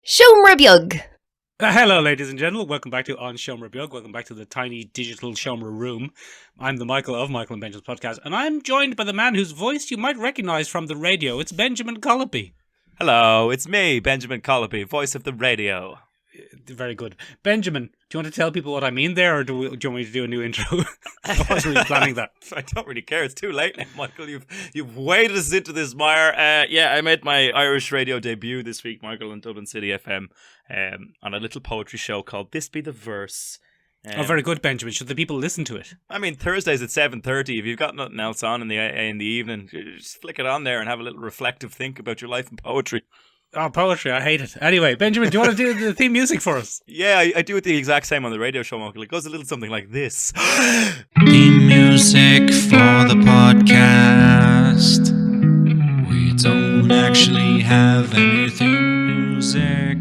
Siomra Beag. Hello, ladies and gentlemen. Welcome back to On Siomra Beag. Welcome back to the tiny digital Siomra room. I'm the Michael of Michaelandbenjaminspodcast, and I'm joined by the man whose voice you might recognise from the radio. It's Benjamin Colopy. Hello, it's me, Benjamin Colopy, voice of the radio. Very good. Benjamin, do you want to tell people what I mean there, or do you want me to do a new intro? I wasn't really planning that. I don't really care. It's too late now, Michael. You've waded us into this mire. I made my Irish radio debut this week, Michael, on Dublin City FM, on a little poetry show called This Be the Verse. Very good, Benjamin. Should the people listen to it? I mean, Thursdays at 7:30. If you've got nothing else on in the evening, just flick it on there and have a little reflective think about your life and poetry. Oh, poetry, I hate it. Anyway, Benjamin, do you want to do the theme music for us? Yeah, I do it the exact same on the radio show, Michael. It goes a little something like this. Theme music for the podcast. We don't actually have any theme music.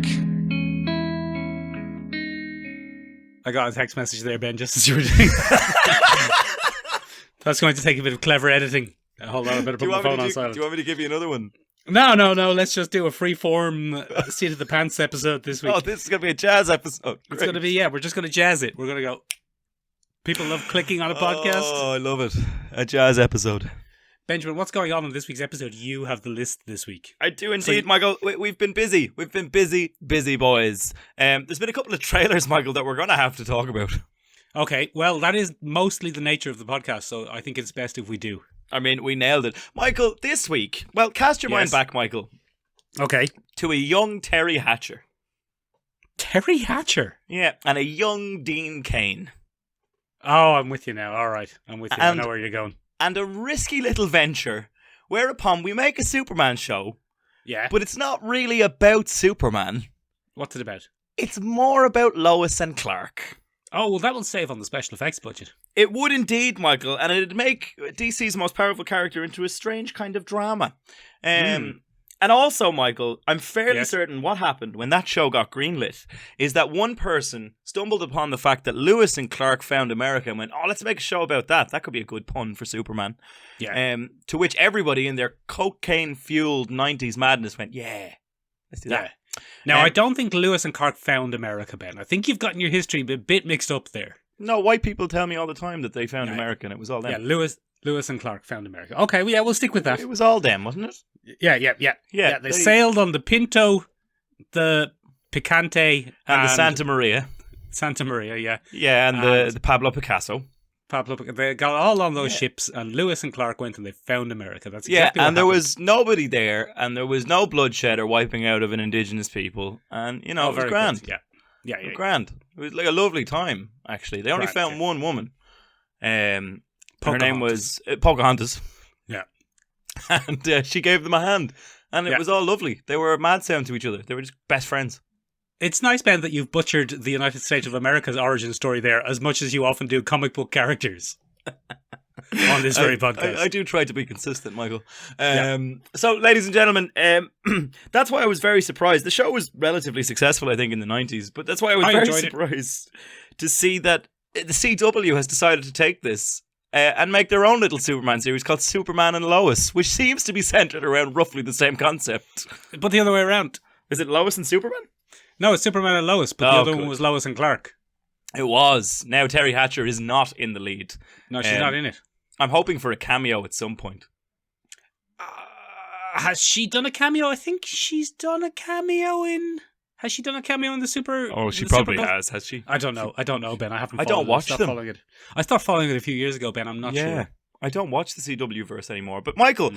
I got a text message there, Ben, just as you were doing That's going to take a bit of clever editing. Hold on, I better put my phone on silent. Do you want me to give you another one? No. Let's just do a free-form Seat of the Pants episode this week. Oh, this is going to be a jazz episode. It's going to be, we're just going to jazz it. We're going to go, people love clicking on a podcast. Oh, I love it. A jazz episode. Benjamin, what's going on in this week's episode? You have the list this week. I do indeed, Michael. We've been busy. We've been busy boys. There's been a couple of trailers, Michael, that we're going to have to talk about. Okay, well, that is mostly the nature of the podcast, so I think it's best if we do. I mean, we nailed it. Michael, this week, well, cast your mind back, Michael. Okay. To a young Terry Hatcher. Terry Hatcher? Yeah, and a young Dean Cain. Oh, I'm with you now. All right, I'm with you. I know where you're going. And a risky little venture, whereupon we make a Superman show. Yeah. But it's not really about Superman. What's it about? It's more about Lois and Clark. Oh, well, that will save on the special effects budget. It would indeed, Michael, and it'd make DC's most powerful character into a strange kind of drama. And also, Michael, I'm fairly certain what happened when that show got greenlit is that one person stumbled upon the fact that Lois and Clark found America and went, oh, let's make a show about that. That could be a good pun for Superman. Yeah. To which everybody in their cocaine-fueled 90s madness went, yeah, let's do that. Now, I don't think Lois and Clark found America, Ben. I think you've gotten your history a bit mixed up there. No, white people tell me all the time that they found America and it was all them. Yeah, Lois and Clark found America. Okay, well, yeah, we'll stick with that. It was all them, wasn't it? Yeah, they sailed on the Pinto, the Picante, and the Santa Maria. Santa Maria, yeah. Yeah, and the Pablo Picasso. They got all on those ships, and Lois and Clark went and they found America. That's exactly what and there happened. was nobody there, and there was no bloodshed or wiping out of an indigenous people, and it was grand. Good. Yeah. Grand. It was like a lovely time. Actually, they only found one woman. Her name was Pocahontas. Yeah, and she gave them a hand, and it was all lovely. They were mad sound to each other. They were just best friends. It's nice, Ben, that you've butchered the United States of America's origin story there as much as you often do comic book characters on this very podcast. I do try to be consistent, Michael. So, ladies and gentlemen, that's why I was very surprised. The show was relatively successful, I think, in the 90s, but that's why I was very surprised to see that the CW has decided to take this and make their own little Superman series called Superman and Lois, which seems to be centered around roughly the same concept. But the other way around. Is it Lois and Superman? No, it's Superman and Lois, but the other one was Lois and Clark. It was. Now Terry Hatcher is not in the lead. No, she's not in it. I'm hoping for a cameo at some point. Has she done a cameo? I think she's done a cameo in... Has she done a cameo in the Super... Oh, she probably has she? I don't know, Ben. I don't watch them. Following it. I stopped following it a few years ago, Ben. I'm not sure. I don't watch the CW verse anymore. But Michael,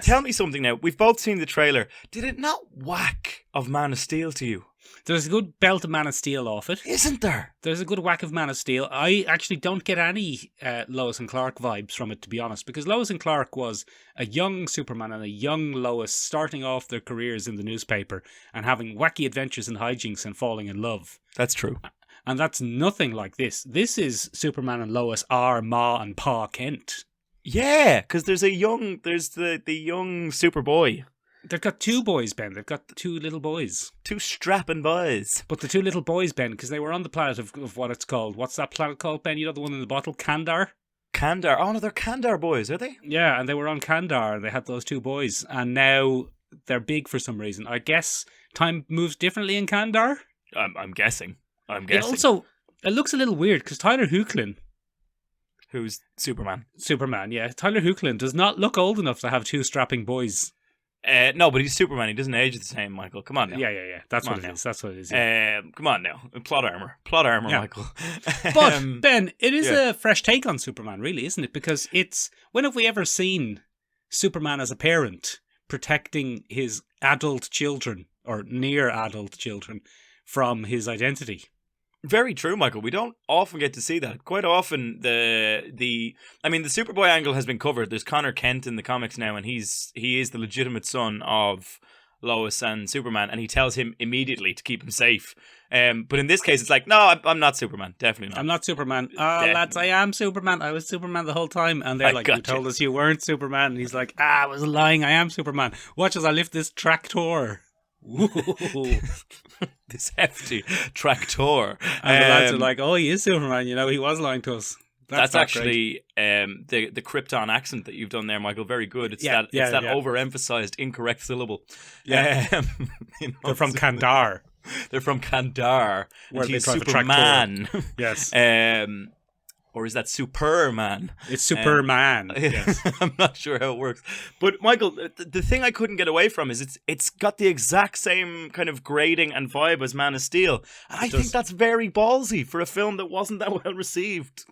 tell me something now. We've both seen the trailer. Did it not whack of Man of Steel to you? There's a good belt of Man of Steel off it. Isn't there? There's a good whack of Man of Steel. I actually don't get any Lois and Clark vibes from it, to be honest, because Lois and Clark was a young Superman and a young Lois starting off their careers in the newspaper and having wacky adventures and hijinks and falling in love. That's true. And that's nothing like this. This is Superman and Lois are Ma and Pa Kent. Yeah, because there's the young Superboy. They've got two boys, Ben. They've got two little boys. Two strapping boys. But the two little boys, Ben, because they were on the planet of what it's called. What's that planet called, Ben? You know, the one in the bottle? Kandar? Kandar. Oh, no, they're Kandar boys, are they? Yeah, and they were on Kandar, and they had those two boys. And now they're big for some reason. I guess time moves differently in Kandar. I'm guessing. It looks a little weird because Tyler Hoechlin, who's Superman? Superman, yeah. Tyler Hoechlin does not look old enough to have two strapping boys. No, but he's Superman. He doesn't age the same, Michael. Come on now. Yeah. That's what it is. That's what it is. Yeah. Come on now. Plot armor, yeah. Michael. But Ben, it is a fresh take on Superman, really, isn't it? Because when have we ever seen Superman as a parent protecting his adult children or near adult children from his identity? Very true, Michael. We don't often get to see that. Quite often, the Superboy angle has been covered. There's Connor Kent in the comics now, and he is the legitimate son of Lois and Superman, and he tells him immediately to keep him safe. But in this case, it's like, no, I'm not Superman. Definitely not. I'm not Superman. Lads, I am Superman. I was Superman the whole time. And they're like, you told us you weren't Superman. And he's like, I was lying. I am Superman. Watch as I lift this tractor. This hefty tractor. And the lads are like, oh, he is Superman. You know, he was lying to us. That's actually the Krypton accent that you've done there, Michael. Very good. It's that overemphasized incorrect syllable. Yeah. They're from Kandar. They're from Kandar. Where he's they drive Superman. Yes. Or is that Superman? It's Superman. Yes. I'm not sure how it works. But Michael, the thing I couldn't get away from is it's got the exact same kind of grading and vibe as Man of Steel. And I think that's very ballsy for a film that wasn't that well received.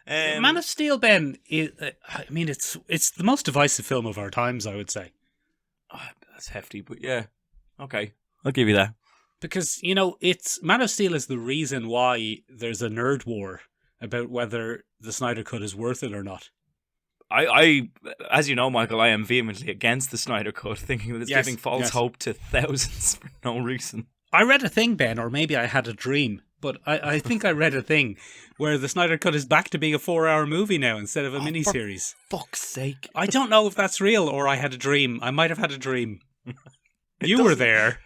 Man of Steel, Ben, it's the most divisive film of our times, I would say. Oh, that's hefty, but yeah. Okay, I'll give you that. Because, Man of Steel is the reason why there's a nerd war about whether the Snyder Cut is worth it or not. I as you know, Michael, I am vehemently against the Snyder Cut, thinking that it's giving false hope to thousands for no reason. I read a thing, Ben, or maybe I had a dream, but I think I read a thing where the Snyder Cut is back to being a 4-hour movie now instead of a miniseries. For fuck's sake. I don't know if that's real or I had a dream. I might have had a dream. You were there.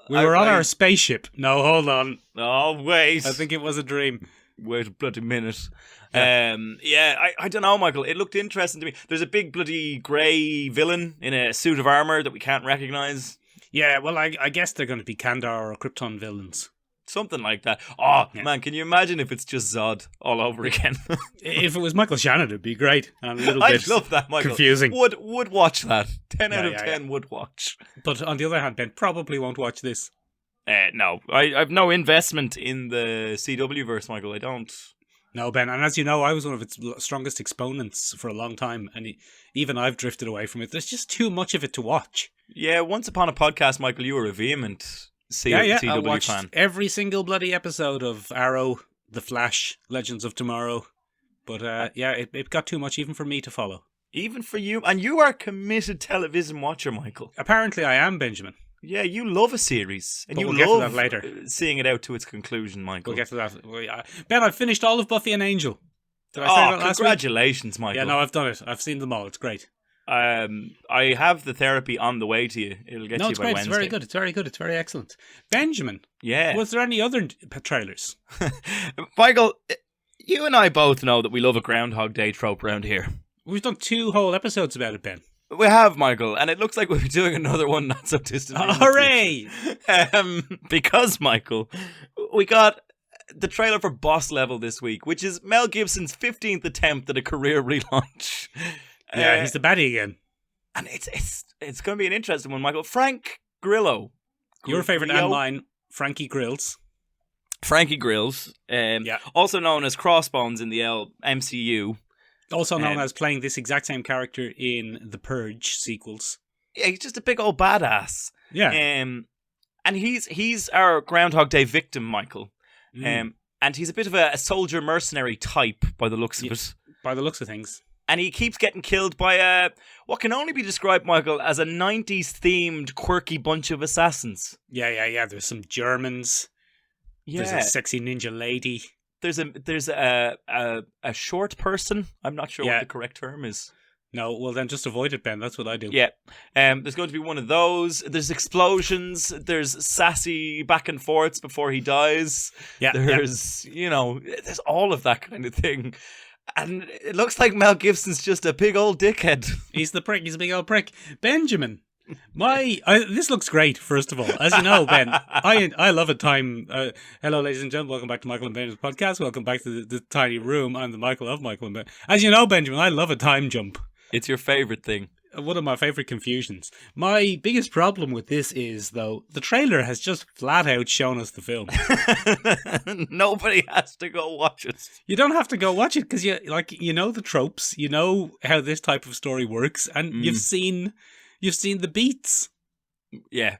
We were on our spaceship. No, hold on. Oh, wait. I think it was a dream. Wait a bloody minute. Yeah. I don't know, Michael. It looked interesting to me. There's a big bloody grey villain in a suit of armour that we can't recognise. Yeah, well, I guess they're going to be Kandar or Krypton villains. Something like that. Oh, yeah. Man, can you imagine if it's just Zod all over again? If it was Michael Shannon, it'd be great. And a little I'd love that, Michael. Confusing. Would watch that. 10 out of 10 would watch. But on the other hand, Ben probably won't watch this. No, I've no investment in the CW verse, Michael. I don't. No, Ben, and as you know, I was one of its strongest exponents for a long time, and even I've drifted away from it. There's just too much of it to watch. Yeah, once upon a podcast, Michael, you were a vehement CW I watched fan. Every single bloody episode of Arrow, The Flash, Legends of Tomorrow. But it got too much even for me to follow. Even for you? And you are a committed television watcher, Michael. Apparently I am, Benjamin. Yeah, you love a series. And we'll you get love to that later. Seeing it out to its conclusion, Michael. We'll get to that. Ben, I've finished all of Buffy and Angel. Did I say that last congratulations, week? Michael. Yeah, no, I've done it. I've seen them all. It's great. I have the therapy on the way to you. It'll get to you by great. Wednesday. It's very good. It's very good. It's very excellent. Benjamin. Yeah. Was there any other trailers? Michael, you and I both know that we love a Groundhog Day trope around here. We've done 2 whole episodes about it, Ben. We have, Michael, and it looks like we'll be doing another one not so distant. Hooray! Because, Michael, we got the trailer for Boss Level this week, which is Mel Gibson's 15th attempt at a career relaunch. Yeah, he's the baddie again. And it's going to be an interesting one, Michael. Frank Grillo. Your favourite and mine, Frankie Grills. Frankie Grills, also known as Crossbones in the MCU. Also known as playing this exact same character in the Purge sequels. Yeah, he's just a big old badass. Yeah. And he's our Groundhog Day victim, Michael. And he's a bit of a soldier mercenary type by the looks of it. By the looks of things. And he keeps getting killed by what can only be described, Michael, as a 90s themed quirky bunch of assassins. Yeah. There's some Germans. Yeah. There's a sexy ninja lady. There's a short person. I'm not sure what the correct term is. No, well then just avoid it, Ben. That's what I do. Yeah. There's going to be one of those. There's explosions. There's sassy back and forths before he dies. Yeah. There's there's all of that kind of thing. And it looks like Mel Gibson's just a big old dickhead. He's the prick. He's a big old prick. Benjamin, This looks great. First of all, as you know, Ben, I love a time. Hello, ladies and gentlemen. Welcome back to Michael and Benjamin's podcast. Welcome back to the tiny room. I'm the Michael of Michael and Ben. As you know, Benjamin, I love a time jump. It's your favorite thing. One of my favorite confusions. My biggest problem with this is, though, the trailer has just flat out shown us the film. Nobody has to go watch it. You don't have to go watch it because you know the tropes, you know how this type of story works, and you've seen the beats. Yeah.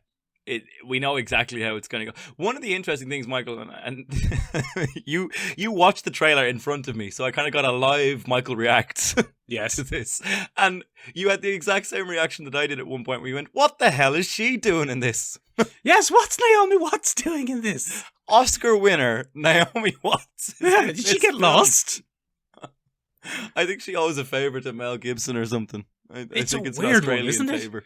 We know exactly how it's going to go. One of the interesting things, Michael, and you watched the trailer in front of me, so I kind of got a live Michael react yes. to this. And you had the exact same reaction that I did at one point where you went, what the hell is she doing in this? Yes, what's Naomi Watts doing in this? Oscar winner, Naomi Watts. Yeah, did she get lost? I think she owes a favour to Mel Gibson or something. I think it's a weird one, isn't it? Favour.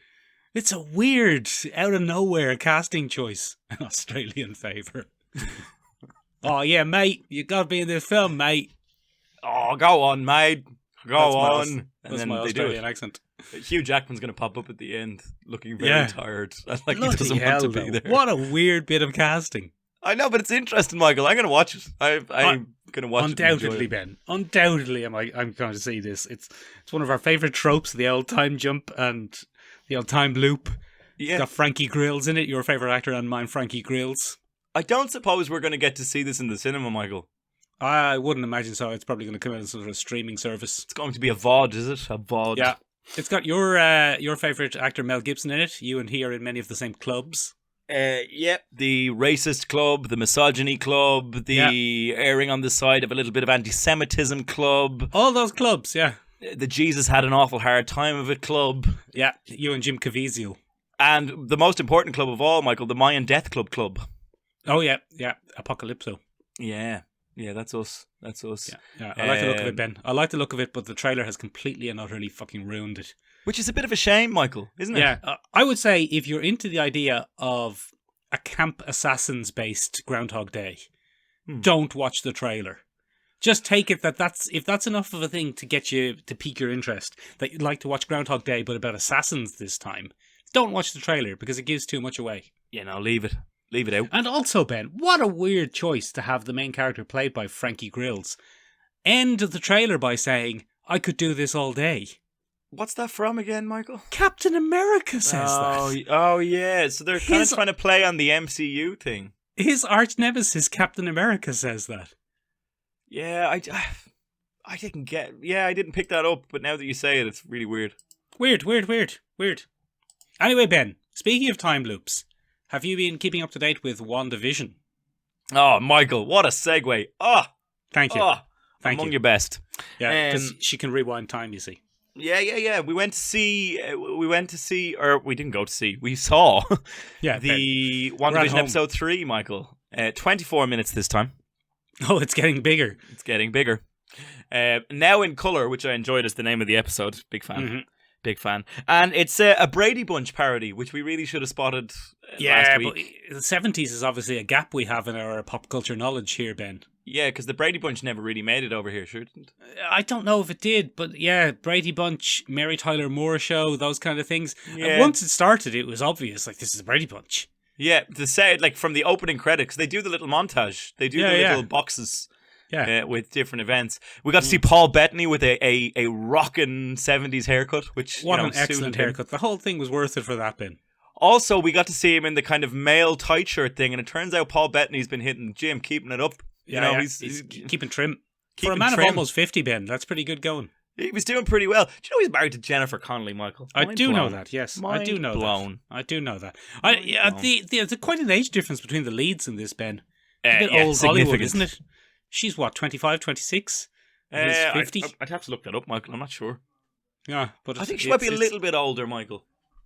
It's a weird, out of nowhere casting choice. An Australian favour. Oh, yeah, mate. You got to be in this film, mate. Oh, go on, mate. Go on. That's my Australian accent. Hugh Jackman's going to pop up at the end looking very tired. Like Bloody he doesn't want to be there. What a weird bit of casting. I know, but it's interesting, Michael. I'm going to watch it. I'm going to watch undoubtedly, it. Ben. Undoubtedly, I'm going to see this. It's one of our favourite tropes, the old time jump and the old time loop. Yeah. It's got Frankie Grills in it, your favourite actor and mine, Frankie Grills. I don't suppose we're going to get to see this in the cinema, Michael. I wouldn't imagine so. It's probably going to come out as sort of a streaming service. It's going to be a VOD, is it? A VOD. Yeah. It's got your favourite actor, Mel Gibson, in it. You and he are in many of the same clubs. Yep. The racist club, the misogyny club, the erring on the side of a little bit of anti-Semitism club. All those clubs, yeah. The Jesus had an awful hard time of it club. Yeah, you and Jim Caviezel. And the most important club of all, Michael, the Mayan Death Club. Oh, yeah, Apocalypso. Yeah, that's us. Yeah. I like the look of it, Ben. I like the look of it, but the trailer has completely and utterly fucking ruined it. Which is a bit of a shame, Michael, isn't it? Yeah, I would say if you're into the idea of a Camp Assassins-based Groundhog Day, don't watch the trailer. Just take it if that's enough of a thing to get you to pique your interest, that you'd like to watch Groundhog Day but about assassins this time, don't watch the trailer because it gives too much away. Yeah, no, leave it out. And also, Ben, what a weird choice to have the main character played by Frankie Grills end the trailer by saying, I could do this all day. What's that from again, Michael? Captain America says that. Oh, yeah. So they're kind of trying to play on the MCU thing. His arch nemesis, Captain America, says that. Yeah, I didn't pick that up, but now that you say it, it's really weird. Weird. Anyway, Ben, speaking of time loops, have you been keeping up to date with WandaVision? Oh, Michael, what a segue. Oh, thank you. Oh, Thank among you. your best. Yeah, because she can rewind time, you see. Yeah. We went to see, or we didn't go to see, we saw the WandaVision episode 3, Michael. 24 minutes this time. Oh, it's getting bigger. Now in colour, which I enjoyed as the name of the episode. Big fan. Mm-hmm. Big fan. And it's a Brady Bunch parody, which we really should have spotted last week. But the 70s is obviously a gap we have in our pop culture knowledge here, Ben. Yeah, because the Brady Bunch never really made it over here, sure didn't? I don't know if it did, but yeah, Brady Bunch, Mary Tyler Moore Show, those kind of things. Yeah. And once it started, it was obvious, like, this is a Brady Bunch. Yeah, to say it, like, from the opening credits, they do the little montage. They do the little boxes with different events. We got to see Paul Bettany with a rockin' 70s haircut, which, what an excellent haircut. The whole thing was worth it for that, Ben. Also, we got to see him in the kind of male tight shirt thing, and it turns out Paul Bettany's been hitting the gym, keeping it up. He's keeping trim. For a man of almost 50, Ben, that's pretty good going. He was doing pretty well. Do you know he's married to Jennifer Connelly, Michael? I do know that, yes. I do know that. There's quite an age difference between the leads in this, Ben. It's a bit old Hollywood, isn't it? She's what, 25, 26? He's 50? I'd have to look that up, Michael. I'm not sure. Yeah, but I think she might be a little bit older, Michael.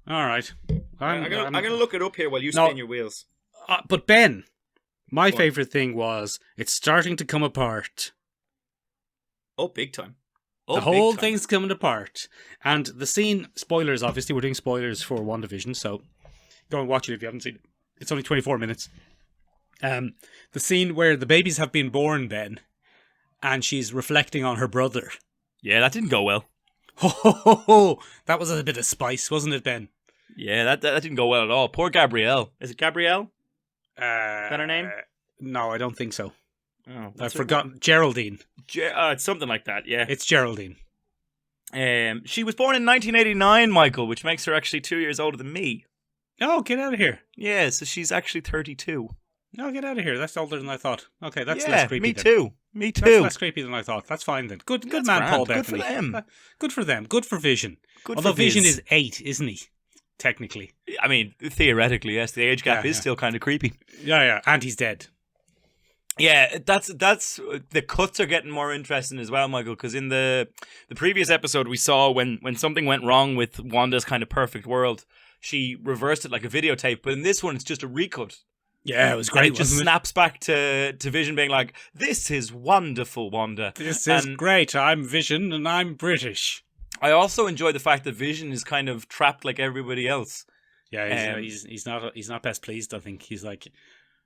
All right. I'm going to look it up here while you spin your wheels. But Ben, my favourite thing was it's starting to come apart. Oh, big time. The whole thing's coming apart. And the scene, spoilers, obviously, we're doing spoilers for WandaVision, so go and watch it if you haven't seen it. It's only 24 minutes. The scene where the babies have been born, Ben, and she's reflecting on her brother. Yeah, that didn't go well. That was a bit of spice, wasn't it, Ben? Yeah, that didn't go well at all. Poor Gabrielle. Is it Gabrielle? Is that her name? No, I don't think so. Oh, I've forgotten. Geraldine. It's something like that, yeah. It's Geraldine. She was born in 1989, Michael, which makes her actually 2 years older than me. Oh, get out of here. Yeah, so she's actually 32. No, get out of here. That's older than I thought. Okay, that's less creepy. Me then. too. Me too. That's less creepy than I thought. That's fine then. Good man, grand. Paul Good Bettany. for them. Good for them. Good for Vision. Good Although for Viz. Vision is 8, isn't he? Technically. I mean, theoretically, yes. The age gap is yeah. still kind of creepy. Yeah, and he's dead. Yeah, that's the cuts are getting more interesting as well, Michael. Because in the previous episode, we saw when something went wrong with Wanda's kind of perfect world, she reversed it like a videotape. But in this one, it's just a recut. Yeah, it was great. And it just snaps back to Vision being like, "This is wonderful, Wanda. This is great. I'm Vision and I'm British." I also enjoy the fact that Vision is kind of trapped like everybody else. Yeah, he's not best pleased. I think he's like,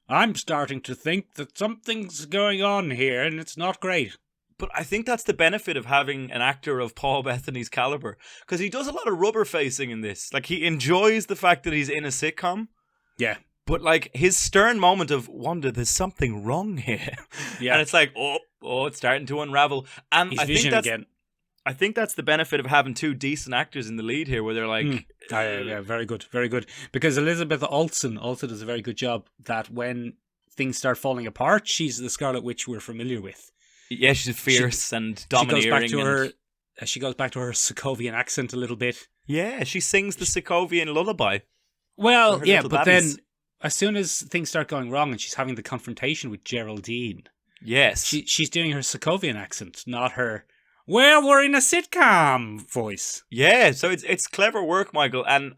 I'm starting to think that something's going on here, and it's not great. But I think that's the benefit of having an actor of Paul Bettany's caliber, because he does a lot of rubber facing in this. Like, he enjoys the fact that he's in a sitcom. Yeah. But like his stern moment of, Wanda, there's something wrong here. Yeah. And it's like, oh, it's starting to unravel. And he's I think Vision that's again. I think that's the benefit of having two decent actors in the lead here, where they're like... Yeah, very good, very good. Because Elizabeth Olsen also does a very good job that when things start falling apart, she's the Scarlet Witch we're familiar with. Yeah, she's fierce and domineering. She goes back to her Sokovian accent a little bit. Yeah, she sings the Sokovian lullaby. Well, yeah, but then as soon as things start going wrong and she's having the confrontation with Geraldine... Yes. She's doing her Sokovian accent, not her... Well, we're in a sitcom voice. Yeah, so it's clever work, Michael. And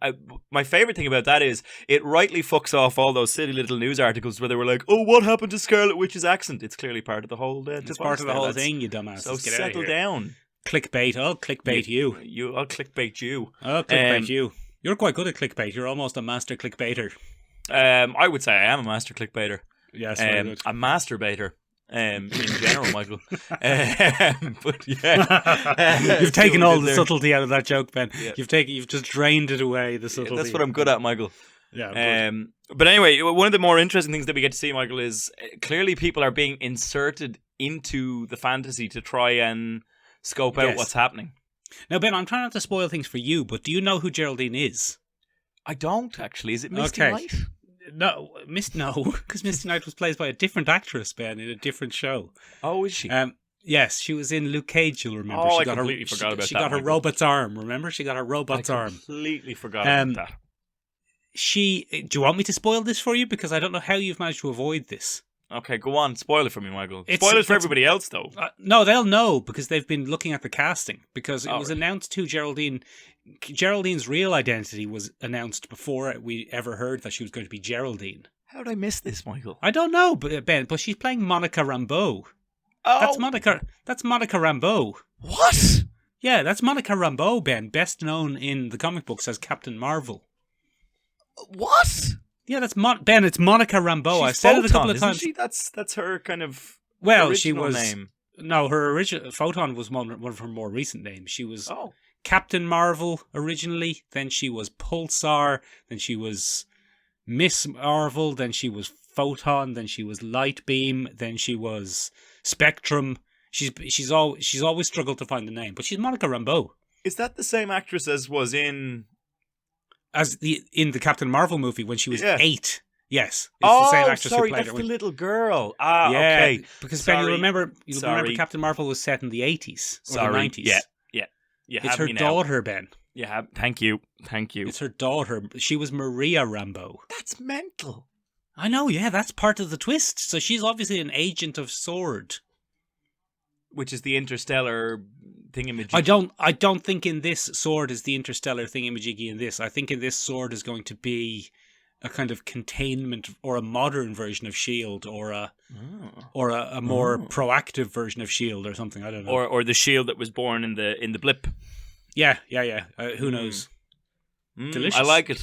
my favourite thing about that is it rightly fucks off all those silly little news articles where they were like, "Oh, what happened to Scarlet Witch's accent?" It's clearly part of the whole. It's part of the whole thing, you dumbass. So settle down. Clickbait. I'll clickbait you. I'll clickbait you. I'll clickbait you. You're quite good at clickbait. You're almost a master clickbaiter. I would say I am a master clickbaiter. Yes, very good. A masturbator. In general, Michael. But yeah, you've taken all the subtlety out of that joke, Ben. Yeah. You've just drained it away. The subtlety. That's what I'm good at, Michael. Yeah. But anyway, one of the more interesting things that we get to see, Michael, is clearly people are being inserted into the fantasy to try and scope out what's happening. Now, Ben, I'm trying not to spoil things for you, but do you know who Geraldine is? I don't actually. Is it Misty Knight? No, because Misty Knight was played by a different actress, Ben, in a different show. Oh, is she? Yes, she was in Luke Cage, you'll remember. Oh, I completely forgot about that. She got her robot's arm, remember? She got her robot's arm. I completely forgot about that. Do you want me to spoil this for you? Because I don't know how you've managed to avoid this. Okay, go on. Spoil it for me, Michael. Spoil it for everybody else, though. No, they'll know because they've been looking at the casting. Because it was announced to Geraldine. Geraldine's real identity was announced before we ever heard that she was going to be Geraldine. How did I miss this, Michael? I don't know, Ben, but she's playing Monica Rambeau. Oh, That's Monica Rambeau. What? Yeah, that's Monica Rambeau, Ben, best known in the comic books as Captain Marvel. What? Yeah, that's Ben. It's Monica Rambeau. I've said it a couple of times. Isn't she? That's her kind of she was name. No, her original Photon was one of her more recent names. She was Captain Marvel originally. Then she was Pulsar. Then she was Miss Marvel. Then she was Photon. Then she was Lightbeam. Then she was Spectrum. She's always struggled to find the name, but she's Monica Rambeau. Is that the same actress as was in in the Captain Marvel movie when she was 8? Yes, it's the same actress who played that's her. The little girl. Okay. Because Ben, you remember Captain Marvel was set in the 80s or the 90s. Yeah. It's her daughter, Ben. Yeah, thank you. It's her daughter. She was Maria Rambeau. That's mental. I know, yeah, that's part of the twist. So she's obviously an agent of S.W.O.R.D. Which is the interstellar thingamajiggy. I don't think in this S.W.O.R.D. is the interstellar thingamajiggy in this. I think in this S.W.O.R.D. is going to be a kind of containment or a modern version of S.H.I.E.L.D. or a more proactive version of S.H.I.E.L.D. or something. I don't know. Or the S.H.I.E.L.D. that was born in the blip. Yeah. Who knows? Delicious. I like it.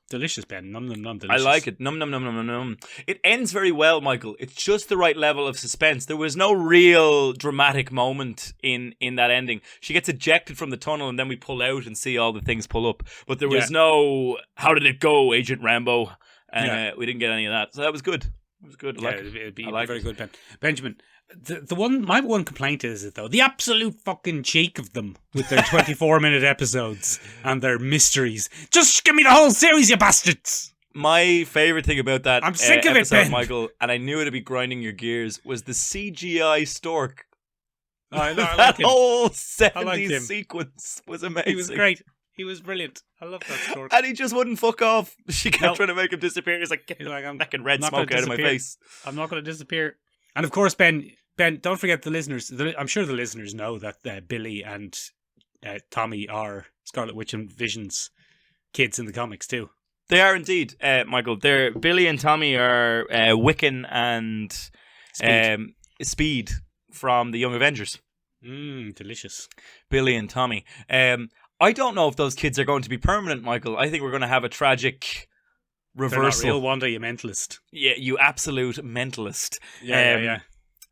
Delicious, Ben. Num num num. Delicious. I like it. Num num num num num num. It ends very well, Michael. It's just the right level of suspense. There was no real dramatic moment in that ending. She gets ejected from the tunnel, and then we pull out and see all the things pull up. But there was no "How did it go, Agent Rambo?" And we didn't get any of that. So that was good. It was good. It'd be very good, Ben. Benjamin. My one complaint is it though, the absolute fucking cheek of them with their 24-minute episodes and their mysteries. Just give me the whole series, you bastards. My favourite thing about that I'm sick of episode, it, Ben. Michael, and I knew it'd be grinding your gears, was the CGI stork. I that like him. whole 70s sequence was amazing. He was great. He was brilliant. I love that stork. And he just wouldn't fuck off. She kept trying to make him disappear. He's like, I'm fucking red smoke out of my face. I'm not going to disappear. And of course, Ben, don't forget the listeners. I'm sure the listeners know that Billy and Tommy are Scarlet Witch and Vision's kids in the comics too. They are indeed, Michael. Billy and Tommy are Wiccan and Speed from the Young Avengers. Delicious. Billy and Tommy. I don't know if those kids are going to be permanent, Michael. I think we're going to have a tragic reversal. They're not real, Wanda, you mentalist. Yeah, you absolute mentalist. Yeah.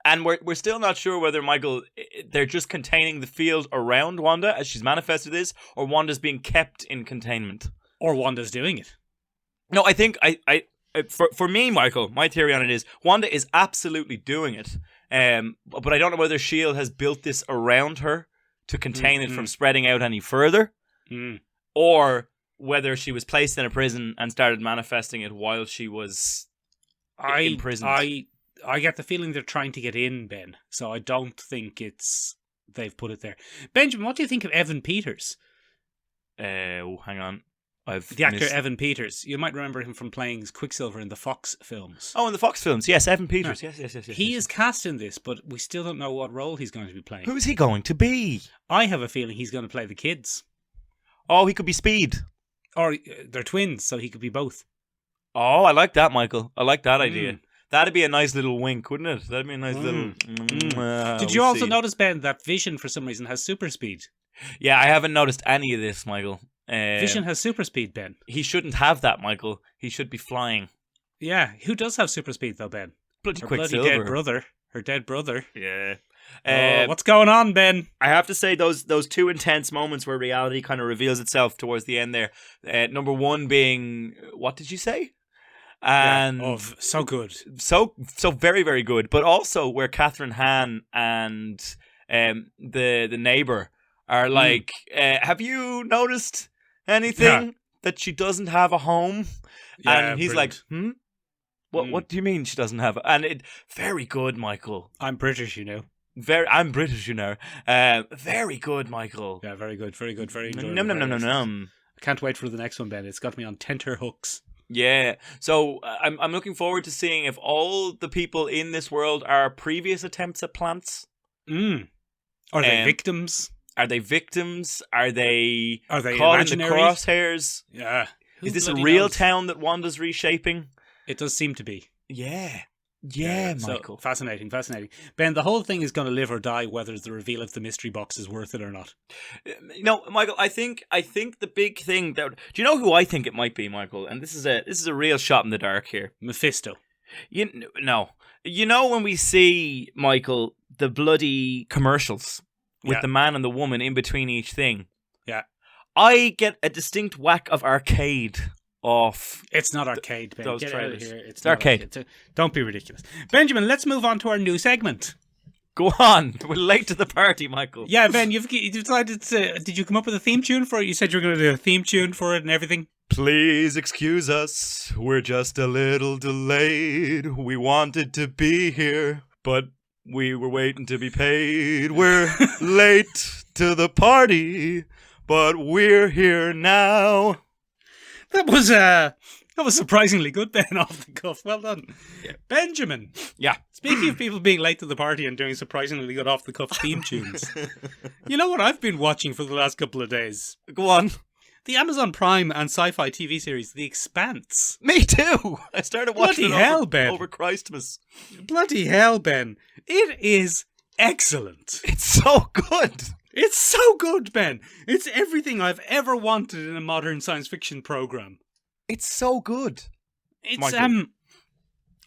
And we're still not sure whether, Michael, they're just containing the field around Wanda as she's manifested this, or Wanda's being kept in containment. Or Wanda's doing it. No, I think for me, Michael, my theory on it is Wanda is absolutely doing it. But I don't know whether S.H.I.E.L.D. has built this around her to contain it from spreading out any further, or whether she was placed in a prison and started manifesting it while she was imprisoned. I get the feeling they're trying to get in, Ben, so I don't think they've put it there. Benjamin, what do you think of Evan Peters? Hang on. The actor Evan Peters. You might remember him from playing Quicksilver in the Fox films. Oh, in the Fox films. Yes, Evan Peters. Yes. He is cast in this, but we still don't know what role he's going to be playing. Who's he going to be? I have a feeling he's going to play the kids. Oh, he could be Speed. Or they're twins, so he could be both. Oh, I like that, Michael. I like that idea. That'd be a nice little wink, wouldn't it? That'd be a nice little... Did you also notice, Ben, that Vision, for some reason, has super speed? Yeah, I haven't noticed any of this, Michael. Vision has super speed, Ben. He shouldn't have that, Michael. He should be flying. Yeah, who does have super speed, though, Ben? Bloody Her Quicksilver. bloody dead brother. Her dead brother. Yeah. What's going on, Ben? I have to say those two intense moments where reality kind of reveals itself towards the end there. Number one being, what did you say? And so good. So very, very good. But also where Catherine Hahn and the neighbor are like, have you noticed anything that she doesn't have a home? And he's brilliant. like, What do you mean she doesn't have? And very good, Michael. I'm British, you know. I'm British, you know. Very good, Michael. Yeah, very good, very good, very good. Num. I can't wait for the next one, Ben. It's got me on tenterhooks. Yeah. So I'm looking forward to seeing if all the people in this world are previous attempts at plants. Are they victims? Are they victims? Are they caught in the imaginary? crosshairs? Yeah. Is this a real town that Wanda's reshaping? It does seem to be. Yeah, Michael. So, fascinating. Ben, the whole thing is going to live or die whether the reveal of the mystery box is worth it or not. No, Michael, I think the big thing that... Do you know who I think it might be, Michael? And this is a real shot in the dark here. Mephisto. No. You know when we see, Michael, the bloody commercials with the man and the woman in between each thing? Yeah. I get a distinct whack of arcade off. It's not arcade, Ben. Those Get trailers. out of here. It's arcade. Don't be ridiculous. Benjamin, let's move on to our new segment. Go on. We're late to the party, Michael. Yeah, Ben, you've decided to... Did you come up with a theme tune for it? You said you were going to do a theme tune for it and everything. Please excuse us. We're just a little delayed. We wanted to be here, but we were waiting to be paid. We're late to the party, but we're here now. That was surprisingly good, Ben, off the cuff. Well done. Yeah. Benjamin. Yeah. Speaking of people being late to the party and doing surprisingly good off the cuff theme tunes, you know what I've been watching for the last couple of days? Go on. The Amazon Prime and sci-fi TV series The Expanse. Me too. I started watching over Christmas. Bloody hell, Ben. It is excellent. It's so good. It's so good, Ben. It's everything I've ever wanted in a modern science fiction program. It's so good. It's Michael.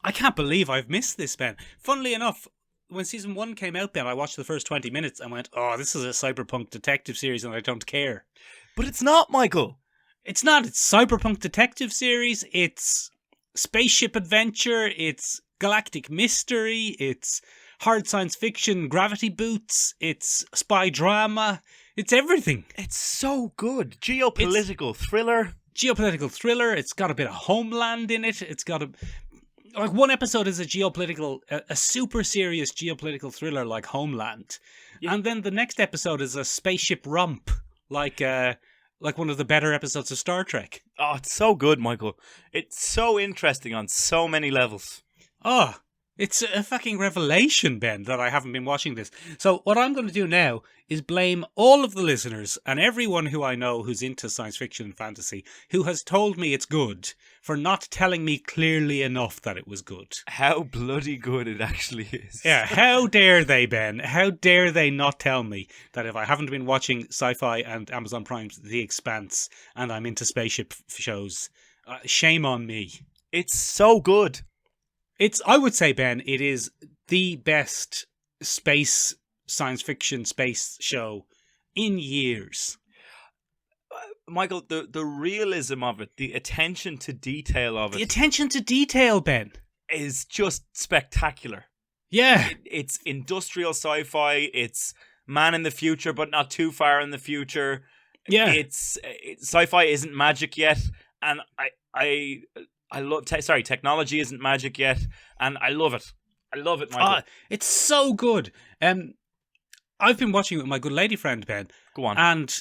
I can't believe I've missed this, Ben. Funnily enough, when season 1 came out, Ben, I watched the first 20 minutes and went, "Oh, this is a cyberpunk detective series, and I don't care." But it's not, Michael. It's not. It's cyberpunk detective series. It's spaceship adventure. It's galactic mystery. It's hard science fiction, gravity boots. It's spy drama. It's everything. It's so good. Geopolitical thriller. Geopolitical thriller. It's got a bit of Homeland in it. It's got like one episode is a super serious geopolitical thriller like Homeland, and then the next episode is a spaceship romp like one of the better episodes of Star Trek. Oh, it's so good, Michael. It's so interesting on so many levels. Oh, it's a fucking revelation, Ben, that I haven't been watching this. So what I'm going to do now is blame all of the listeners and everyone who I know who's into science fiction and fantasy who has told me it's good for not telling me clearly enough that it was good. How bloody good it actually is. Yeah, how dare they, Ben? How dare they not tell me that if I haven't been watching sci-fi and Amazon Prime's The Expanse and I'm into spaceship shows, shame on me. It's so good. I would say, Ben, it is the best science fiction space show in years. Michael, the realism of it, the attention to detail of it. The attention to detail, Ben. Is just spectacular. Yeah. It's industrial sci-fi. It's man in the future, but not too far in the future. Yeah. It's sci-fi isn't magic yet. And I love, technology isn't magic yet, and I love it. I love it, Michael. It's so good. I've been watching it with my good lady friend, Ben. Go on. And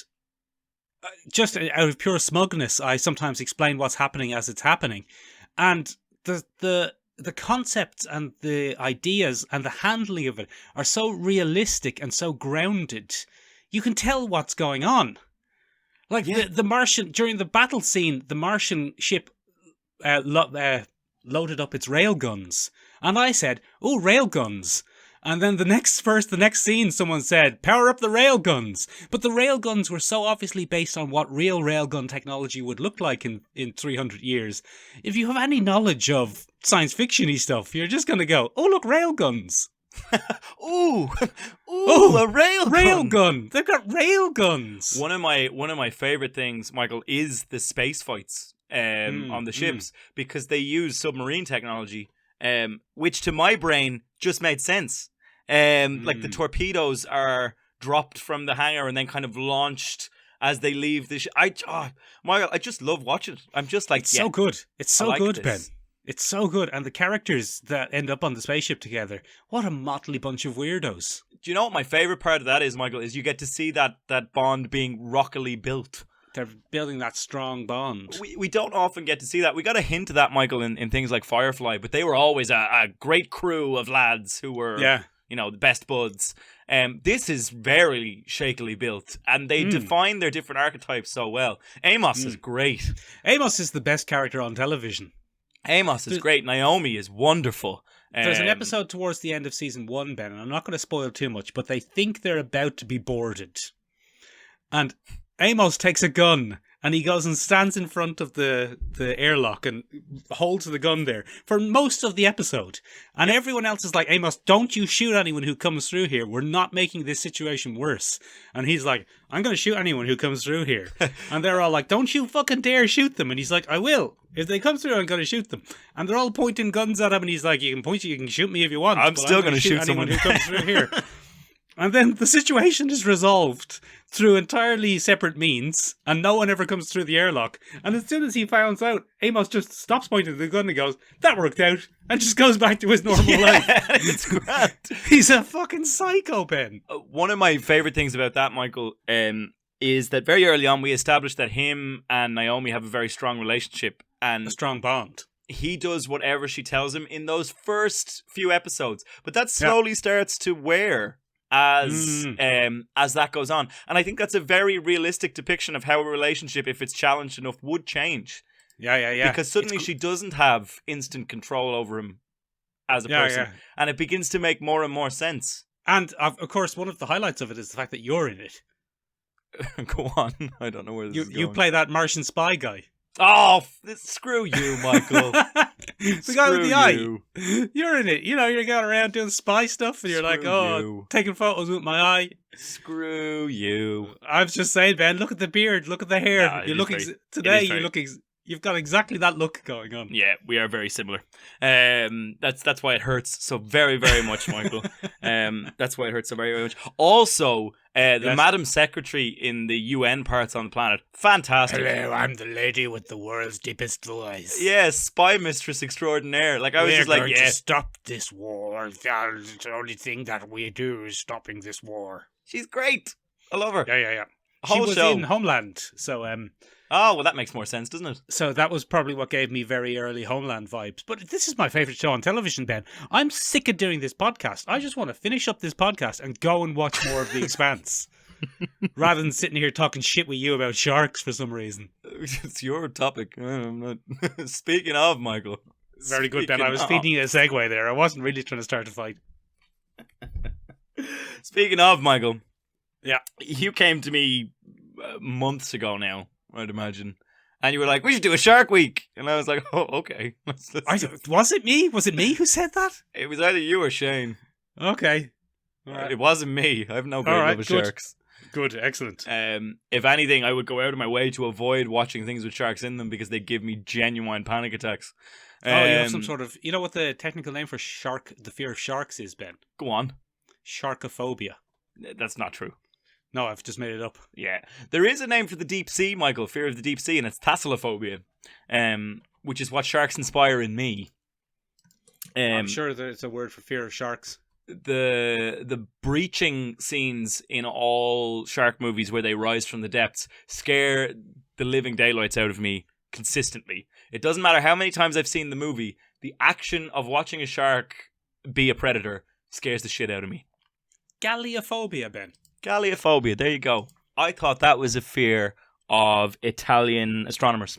just out of pure smugness, I sometimes explain what's happening as it's happening. And the concepts and the ideas and the handling of it are so realistic and so grounded. You can tell what's going on. Like the Martian, during the battle scene, the Martian ship loaded up its railguns, and I said, "Oh, railguns!" And then the next scene, someone said, "Power up the railguns!" But the railguns were so obviously based on what real railgun technology would look like in 300 years. If you have any knowledge of science fiction-y stuff, you're just going to go, "Oh, look, railguns!" Ooh, a railgun! Railgun! They've got railguns! One of my favorite things, Michael, is the space fights. On the ships, because they use submarine technology, which to my brain just made sense. Like the torpedoes are dropped from the hangar and then kind of launched as they leave the ship. Michael, I just love watching it. I'm just like, so good. It's so good, Ben. This. It's so good. And the characters that end up on the spaceship together, what a motley bunch of weirdos. Do you know what my favorite part of that is, Michael? Is you get to see that bond being rockily built. They're building that strong bond. We don't often get to see that. We got a hint of that, Michael, in things like Firefly, but they were always a great crew of lads who were, the best buds. This is very shakily built, and they define their different archetypes so well. Amos is great. Amos is the best character on television. Amos is great. Naomi is wonderful. There's an episode towards the end of season 1, Ben, and I'm not going to spoil too much, but they think they're about to be boarded. And Amos takes a gun and he goes and stands in front of the airlock and holds the gun there for most of the episode. And everyone else is like, "Amos, don't you shoot anyone who comes through here. We're not making this situation worse." And he's like, "I'm going to shoot anyone who comes through here." And they're all like, "Don't you fucking dare shoot them." And he's like, "I will. If they come through, I'm going to shoot them." And they're all pointing guns at him and he's like, "You can shoot me if you want. I'm still going to shoot anyone someone who comes through here." And then the situation is resolved through entirely separate means, and no one ever comes through the airlock. And as soon as he finds out, Amos just stops pointing the gun and goes, "That worked out," and just goes back to his normal life. It's grand. He's a fucking psycho, Ben. One of my favorite things about that, Michael, is that very early on we established that him and Naomi have a very strong relationship. And a strong bond. He does whatever she tells him in those first few episodes. But that slowly starts to wear as that goes on. And I think that's a very realistic depiction of how a relationship, if it's challenged enough, would change. Yeah. Because suddenly she doesn't have instant control over him as a person. And it begins to make more and more sense. And, of course, one of the highlights of it is the fact that you're in it. Go on. I don't know where this is going. You play that Martian spy guy. Oh, screw you, Michael. We got with the you. eye. You're in it. You know, you're going around doing spy stuff, and you're like, taking photos with my eye. Screw you. I was just saying, Ben. Look at the beard. Look at the hair. Nah, you look You've got exactly that look going on. Yeah, we are very similar. That's why it hurts so very, very much, Michael. That's why it hurts so very, very much. Also, the Madam Secretary in the UN parts on the planet, fantastic. Hello, I'm the lady with the world's deepest voice. Yeah, spy mistress extraordinaire. Like, I was just like, We're going to stop this war. The only thing that we do is stopping this war. She's great. I love her. Yeah. She was in Homeland, so oh, well, that makes more sense, doesn't it? So that was probably what gave me very early Homeland vibes. But this is my favourite show on television, Ben. I'm sick of doing this podcast. I just want to finish up this podcast and go and watch more of The Expanse. Rather than sitting here talking shit with you about sharks for some reason. It's your topic. I'm not... Speaking of, Michael. Very good, Ben. I was feeding you a segue there. I wasn't really trying to start a fight. Speaking of, Michael. Yeah. You came to me months ago now, I'd imagine. And you were like, we should do a Shark Week. And I was like, oh, okay. Was it me? Was it me who said that? It was either you or Shane. Okay. All right. It wasn't me. I have no great love of sharks. Good, excellent. If anything, I would go out of my way to avoid watching things with sharks in them because they give me genuine panic attacks. You have some sort of... You know what the technical name for the fear of sharks is, Ben? Go on. Sharkophobia. That's not true. No, I've just made it up. Yeah. There is a name for the deep sea, Michael, fear of the deep sea, and it's thalassophobia, which is what sharks inspire in me. I'm sure there's a word for fear of sharks. The breaching scenes in all shark movies where they rise from the depths scare the living daylights out of me consistently. It doesn't matter how many times I've seen the movie, the action of watching a shark be a predator scares the shit out of me. Galleophobia, Ben. Galleophobia, there you go. I thought that was a fear of Italian astronomers.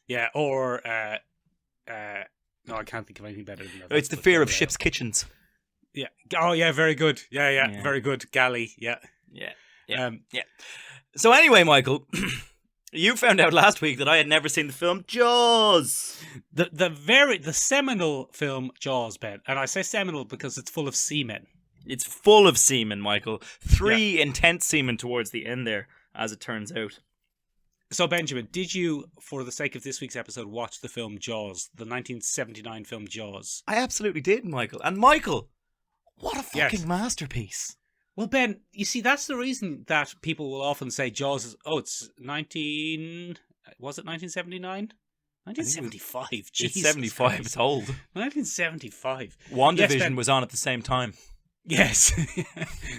Yeah, or no, I can't think of anything better than that. It's the fear of ship's kitchens. Yeah. Oh, yeah, very good. Yeah. Very good. Galley, yeah. Yeah. So anyway, Michael, you found out last week that I had never seen the film Jaws. The seminal film Jaws, Ben. And I say seminal because it's full of seamen. It's full of semen, Michael. 3 intense semen towards the end there, as it turns out. So, Benjamin, did you, for the sake of this week's episode, watch the film Jaws, the 1979 film Jaws? I absolutely did, Michael. And Michael, what a fucking masterpiece. Well, Ben, you see, that's the reason that people will often say Jaws is, was it 1979? 1975. It's 75, Christ. It's old. 1975. WandaVision was on at the same time. Yes,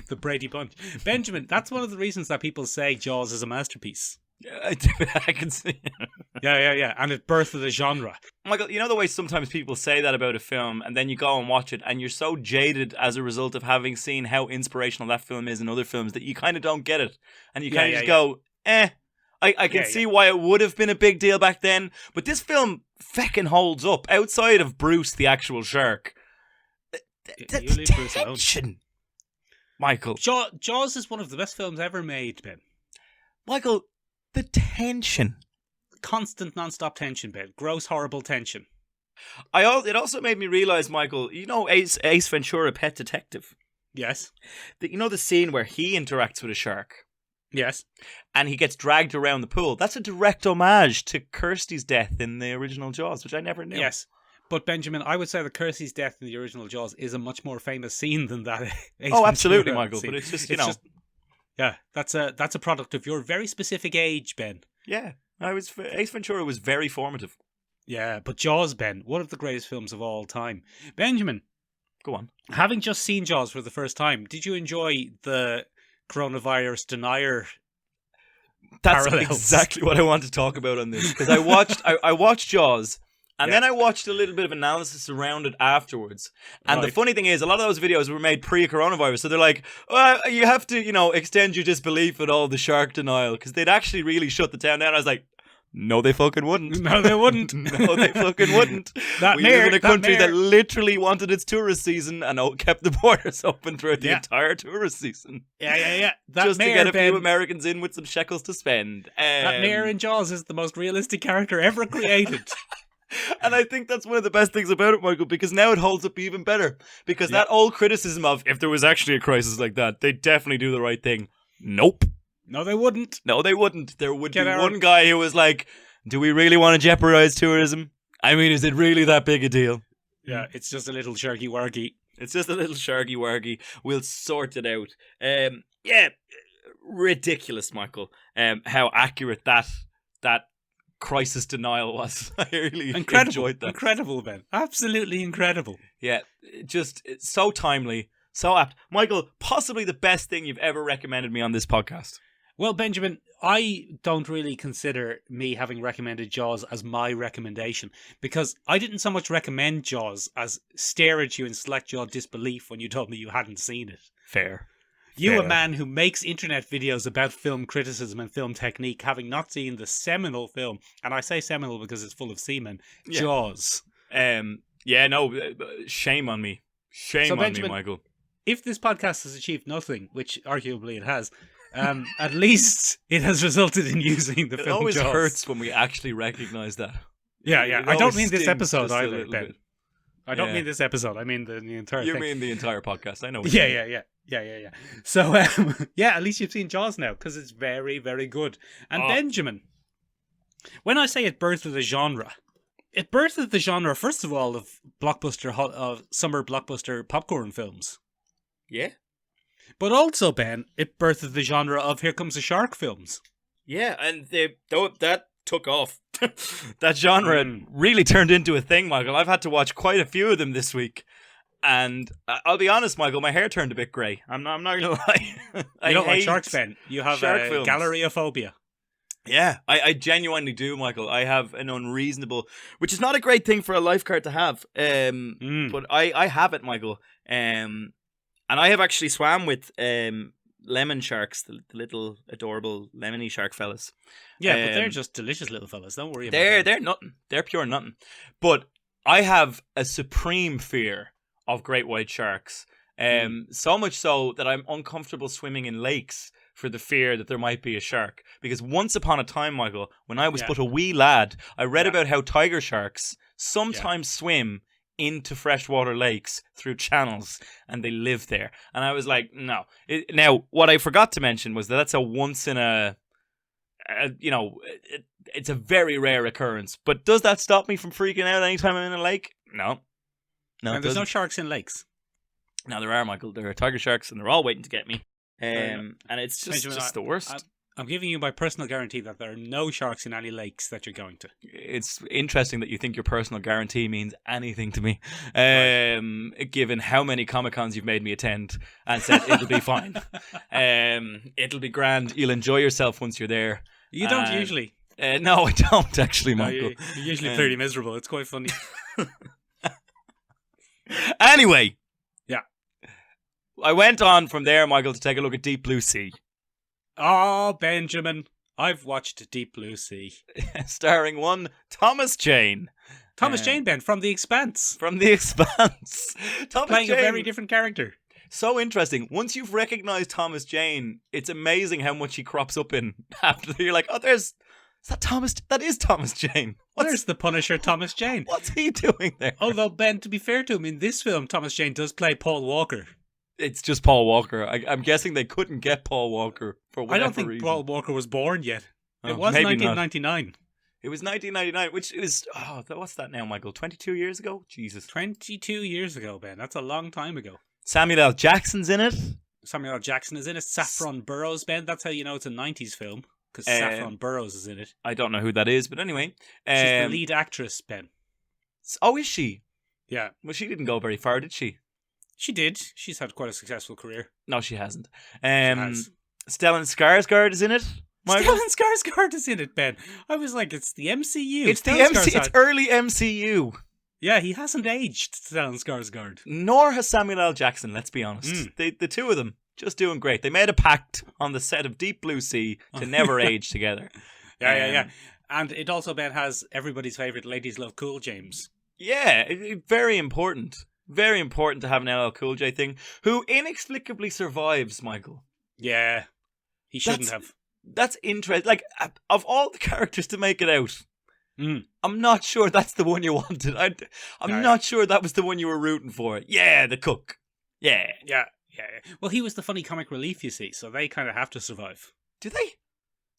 the Brady Bunch. Benjamin, that's one of the reasons that people say Jaws is a masterpiece. I can see. Yeah. And it birthed a genre. Michael, you know the way sometimes people say that about a film and then you go and watch it and you're so jaded as a result of having seen how inspirational that film is in other films that you kind of don't get it. And you kind of just go, I can see why it would have been a big deal back then. But this film feckin' holds up outside of Bruce the actual shark. The tension, Michael. Jaws is one of the best films ever made, Ben. Michael, the tension. Constant, non-stop tension, Ben. Gross, horrible tension. It also made me realise, Michael, you know Ace Ventura, Pet Detective? Yes. You know the scene where he interacts with a shark? Yes. And he gets dragged around the pool. That's a direct homage to Kirsty's death in the original Jaws, which I never knew. Yes. But Benjamin, I would say that Kirsty's death in the original Jaws is a much more famous scene than that. Absolutely, Michael. But it's just, that's a product of your very specific age, Ben. Yeah, Ace Ventura was very formative. Yeah, but Jaws, Ben, one of the greatest films of all time. Benjamin, go on. Having just seen Jaws for the first time, did you enjoy the coronavirus denier? That's parallels? Exactly what I want to talk about on this because I watched Jaws. And then I watched a little bit of analysis around it afterwards. And the funny thing is, a lot of those videos were made pre-coronavirus. So they're like, you have to, extend your disbelief at all the shark denial. Because they'd actually really shut the town down. I was like, No, they fucking wouldn't. No, they wouldn't. No, they fucking wouldn't. We live in a country that literally wanted its tourist season and kept the borders open throughout the entire tourist season. Yeah. Just to get a few Americans in with some shekels to spend. That mayor in Jaws is the most realistic character ever created. And I think that's one of the best things about it, Michael, because now it holds up even better. Because that old criticism of, if there was actually a crisis like that, they'd definitely do the right thing. Nope. No, they wouldn't. No, they wouldn't. There would be one guy who was like, do we really want to jeopardize tourism? I mean, is it really that big a deal? Yeah, it's just a little sharky-warky. It's just a little sharky-warky. We'll sort it out. Ridiculous, Michael. How accurate that crisis denial was. I really enjoyed that. Incredible, Ben. Absolutely incredible. Yeah, just so timely, so apt. Michael, possibly the best thing you've ever recommended me on this podcast. Well, Benjamin, I don't really consider me having recommended Jaws as my recommendation, because I didn't so much recommend Jaws as stare at you in slack-jaw disbelief when you told me you hadn't seen it. Fair. You, a man who makes internet videos about film criticism and film technique, having not seen the seminal film, and I say seminal because it's full of semen, Jaws. Shame on me. Shame on Benjamin, me, Michael. If this podcast has achieved nothing, which arguably it has, at least it has resulted in using the film Jaws. It always hurts when we actually recognise that. Yeah. I don't mean this episode either, Ben. I don't mean this episode. I mean the entire thing. You mean the entire podcast. I know what you mean. Yeah. So, at least you've seen Jaws now, because it's very, very good. And Benjamin, when I say it birthed the genre, first of all, of summer blockbuster popcorn films. Yeah. But also, Ben, it birthed the genre of Here Comes a Shark films. Yeah, and that took off. That genre really turned into a thing, Michael. I've had to watch quite a few of them this week. And I'll be honest, Michael, my hair turned a bit grey. I'm not going to lie. You don't like sharks, Ben. You have galleryphobia. Yeah, I genuinely do, Michael. I have an unreasonable, which is not a great thing for a lifeguard to have. But I have it, Michael. And I have actually swam with lemon sharks, the little adorable lemony shark fellas. Yeah, but they're just delicious little fellas. Don't worry about them. They're nothing. They're pure nothing. But I have a supreme fear of great white sharks. So much so that I'm uncomfortable swimming in lakes for the fear that there might be a shark. Because once upon a time, Michael, when I was but a wee lad, I read about how tiger sharks sometimes swim into freshwater lakes through channels, and they live there. And I was like, no. Now, what I forgot to mention was that's a once in it's a very rare occurrence. But does that stop me from freaking out anytime I'm in a lake? No. And there's no sharks in lakes. No, there are, Michael. There are tiger sharks, and they're all waiting to get me. And it's just the worst. I'm giving you my personal guarantee that there are no sharks in any lakes that you're going to. It's interesting that you think your personal guarantee means anything to me, given how many Comic-Cons you've made me attend and said it'll be fine. It'll be grand. You'll enjoy yourself once you're there. You don't usually. No, I don't actually, Michael. You're usually pretty miserable. It's quite funny. Anyway. Yeah. I went on from there, Michael, to take a look at Deep Blue Sea. Oh, Benjamin, I've watched Deep Blue Sea. Starring one Thomas Jane. Thomas Jane, Ben, from The Expanse. From The Expanse. Playing a very different character. So interesting. Once you've recognised Thomas Jane, it's amazing how much he crops up in after. You're like, oh, is that Thomas? That is Thomas Jane. There's the Punisher, Thomas Jane. What's he doing there? Although, Ben, to be fair to him, in this film, Thomas Jane does play Paul Walker. It's just Paul Walker. I'm guessing they couldn't get Paul Walker for whatever reason. I don't think Paul Walker was born yet. It was 1999. Not. It was 1999, which is, what's that now, Michael? 22 years ago? Jesus. 22 years ago, Ben. That's a long time ago. Samuel L. Jackson's in it. Samuel L. Jackson is in it. Saffron Burrows, Ben. That's how you know it's a 90s film, because Saffron Burrows is in it. I don't know who that is, but anyway. She's the lead actress, Ben. Oh, is she? Yeah. Well, she didn't go very far, did she? She did. She's had quite a successful career. No, she hasn't. She has. Stellan Skarsgård is in it. Stellan Skarsgård is in it, Ben. I was like, it's the MCU. It's the MCU. It's early MCU. Yeah, he hasn't aged, Stellan Skarsgård. Nor has Samuel L. Jackson, let's be honest. The two of them, just doing great. They made a pact on the set of Deep Blue Sea to never age together. Yeah. And it also, Ben, has everybody's favourite Ladies Love Cool James. Yeah, very important. Very important to have an LL Cool J thing, who inexplicably survives, Michael. Yeah, he shouldn't have. That's interesting. Like, of all the characters to make it out, I'm not sure that's the one you wanted. I'm not sure that was the one you were rooting for. Yeah, the cook. Yeah. Yeah. Well, he was the funny comic relief, you see, so they kind of have to survive. Do they?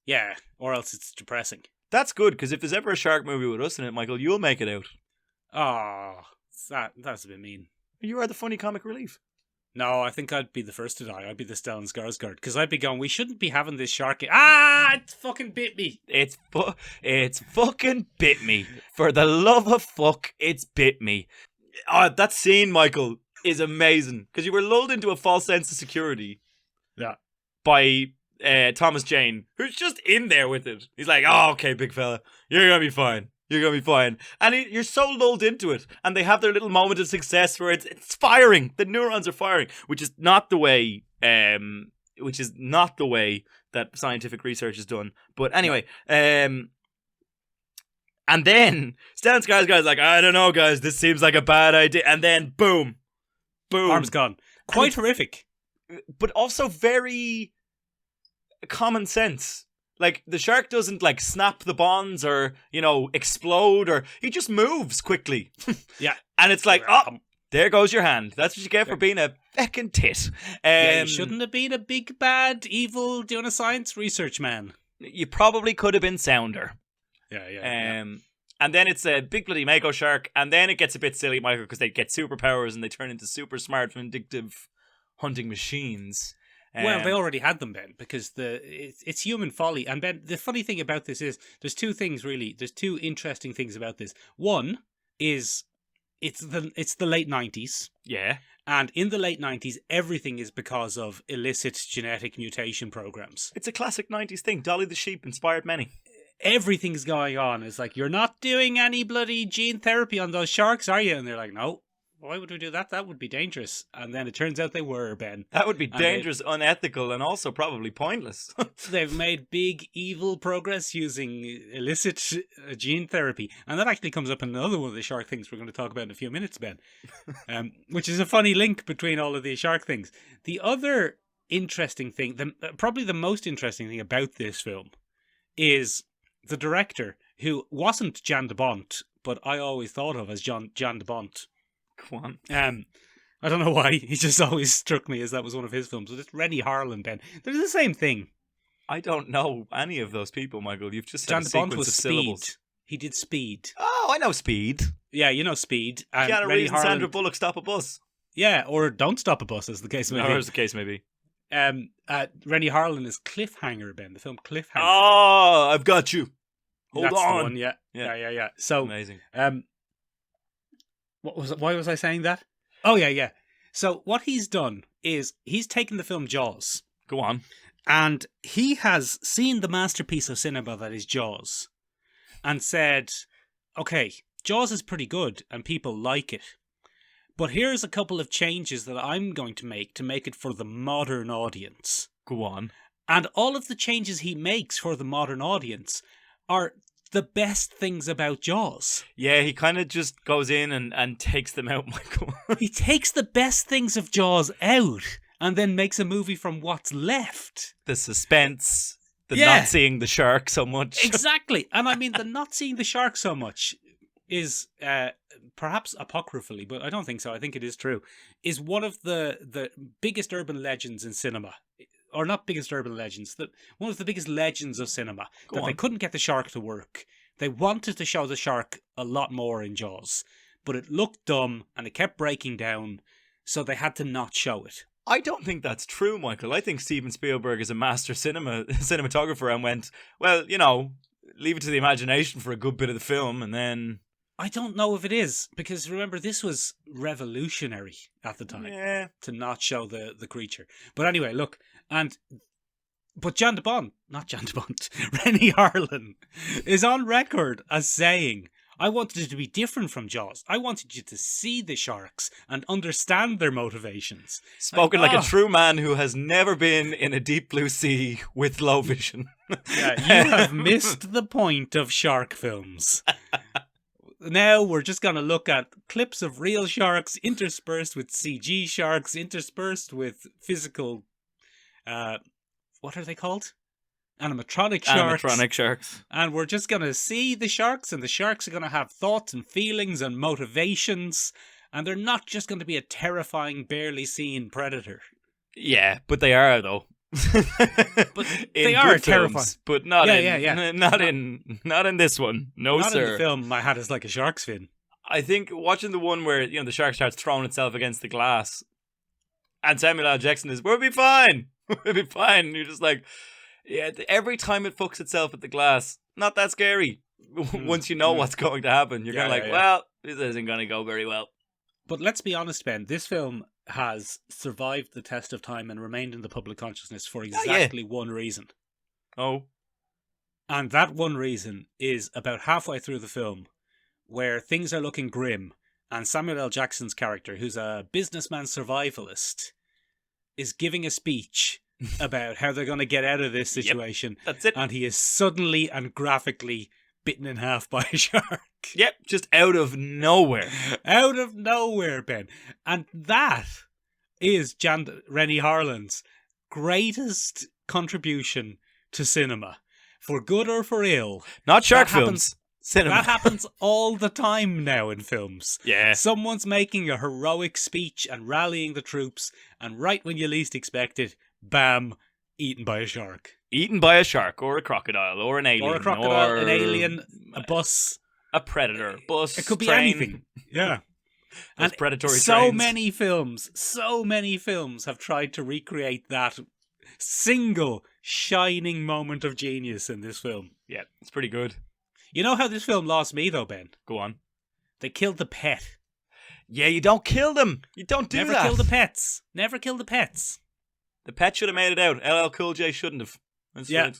Yeah, or else it's depressing. That's good, because if there's ever a shark movie with us in it, Michael, you'll make it out. Oh, that's a bit mean. You are the funny comic relief. No, I think I'd be the first to die. I'd be the Stellan Skarsgård, because I'd be going, we shouldn't be having this shark. It fucking bit me. It's fucking bit me. For the love of fuck, it's bit me. Oh, that scene, Michael, is amazing, because you were lulled into a false sense of security. Yeah. By Thomas Jane, who's just in there with it. He's like, oh, okay, big fella, you're gonna be fine. You're gonna be fine. And you're so lulled into it, and they have their little moment of success where it's firing. The neurons are firing, which is not the way. Which is not the way that scientific research is done. But anyway, and then Stellan Skarsgård's like, I don't know, guys, this seems like a bad idea. And then boom, arm's gone. Quite horrific, but also very common sense. Like, the shark doesn't, like, snap the bonds or, explode, or he just moves quickly. Yeah. And it's like, oh, there goes your hand. That's what you get for being a feckin' tit. Yeah, you shouldn't have been a big, bad, evil, doing a science research man. You probably could have been sounder. Yeah. And then it's a big bloody mako shark, and then it gets a bit silly, Michael, because they get superpowers and they turn into super smart, vindictive hunting machines. Well, they already had them, Ben, because it's human folly. And Ben, the funny thing about this is there's two things really. There's two interesting things about this. One is it's the late 90s. Yeah. And in the late 90s, everything is because of illicit genetic mutation programs. It's a classic 90s thing. Dolly the Sheep inspired many. Everything's going on. It's like, you're not doing any bloody gene therapy on those sharks, are you? And they're like, no. Why would we do that? That would be dangerous. And then it turns out they were, Ben. That would be dangerous, unethical, and also probably pointless. They've made big evil progress using illicit gene therapy. And that actually comes up in another one of the shark things we're going to talk about in a few minutes, Ben. Which is a funny link between all of these shark things. The other interesting thing, probably the most interesting thing about this film, is the director, who wasn't Jan de Bont, but I always thought of as Jan de Bont. Go on. I don't know why. He just always struck me as that was one of his films. But it's Rennie Harlan, Ben. They're the same thing. I don't know any of those people, Michael. You've just said Jan a de Bont sequence was of Speed. syllables. He did Speed. Oh, I know Speed. Yeah, you know Speed. And Keanu Rennie Reeves and Sandra Bullock stop a bus. Yeah, or Don't Stop a Bus, as the case may be. Or as the case may be. Rennie Harlan is Cliffhanger, Ben. The film Cliffhanger. Oh, I've got you. Hold That's on. The one, yeah. So amazing. Why was I saying that? Oh, yeah. So what he's done is he's taken the film Jaws. Go on. And he has seen the masterpiece of cinema that is Jaws and said, okay, Jaws is pretty good and people like it. But here's a couple of changes that I'm going to make it for the modern audience. Go on. And all of the changes he makes for the modern audience are the best things about Jaws. Yeah, he kind of just goes in and takes them out, Michael. He takes the best things of Jaws out and then makes a movie from what's left. The suspense, the not seeing the shark so much. Exactly. And I mean, the not seeing the shark so much is, perhaps apocryphally, but I don't think so, I think it is true, is one of the biggest urban legends in cinema. Or not biggest urban legends, one of the biggest legends of cinema. They couldn't get the shark to work. They wanted to show the shark a lot more in Jaws, but it looked dumb and it kept breaking down, so they had to not show it. I don't think that's true, Michael. I think Steven Spielberg is a master cinematographer and went, well, leave it to the imagination for a good bit of the film, and then... I don't know if it is, because remember, this was revolutionary at the time to not show the creature. But anyway, look, but Jan de Bont, not Jan de Bont, Rennie Harlan is on record as saying, I wanted it to be different from Jaws. I wanted you to see the sharks and understand their motivations. Spoken like a true man who has never been in a deep blue sea with low vision. Yeah, you have missed the point of shark films. Now we're just going to look at clips of real sharks interspersed with CG sharks, interspersed with physical, what are they called? Animatronic sharks. And we're just going to see the sharks, and the sharks are going to have thoughts and feelings and motivations, and they're not just going to be a terrifying, barely seen predator. Yeah, but they are, though. But they are terrifying. But not in this one. No, not sir. In the film My Hat Is Like a Shark's Fin. I think watching the one where the shark starts throwing itself against the glass, and Samuel L. Jackson is, "We'll be fine, we'll be fine." And you're just like, yeah. Every time it fucks itself at the glass, not that scary. Once you know what's going to happen, you're kind of like, well, this isn't going to go very well. But let's be honest, Ben. This film has survived the test of time and remained in the public consciousness for exactly one reason. Oh. And that one reason is about halfway through the film, where things are looking grim, and Samuel L. Jackson's character, who's a businessman survivalist, is giving a speech about how they're going to get out of this situation. Yep, that's it. And he is suddenly and graphically bitten in half by a shark. Yep, just out of nowhere. Out of nowhere, Ben. And that is Rennie Harlan's greatest contribution to cinema. For good or for ill. Not shark films. Cinema. That happens all the time now in films. Yeah. Someone's making a heroic speech and rallying the troops, and right when you least expect it, bam, eaten by a shark. Eaten by a shark, or a crocodile, or an alien. Or a crocodile, an alien, a bus. A predator, bus, it could be train. anything. Yeah. And predatory so trains. many films have tried to recreate that single shining moment of genius in this film. Yeah, it's pretty good. You know how this film lost me though, Ben? Go on. They killed the pet. Yeah, you don't kill them. You don't do Never that. Never kill the pets. Never kill the pets. The pet should have made it out. LL Cool J shouldn't have. That's yeah.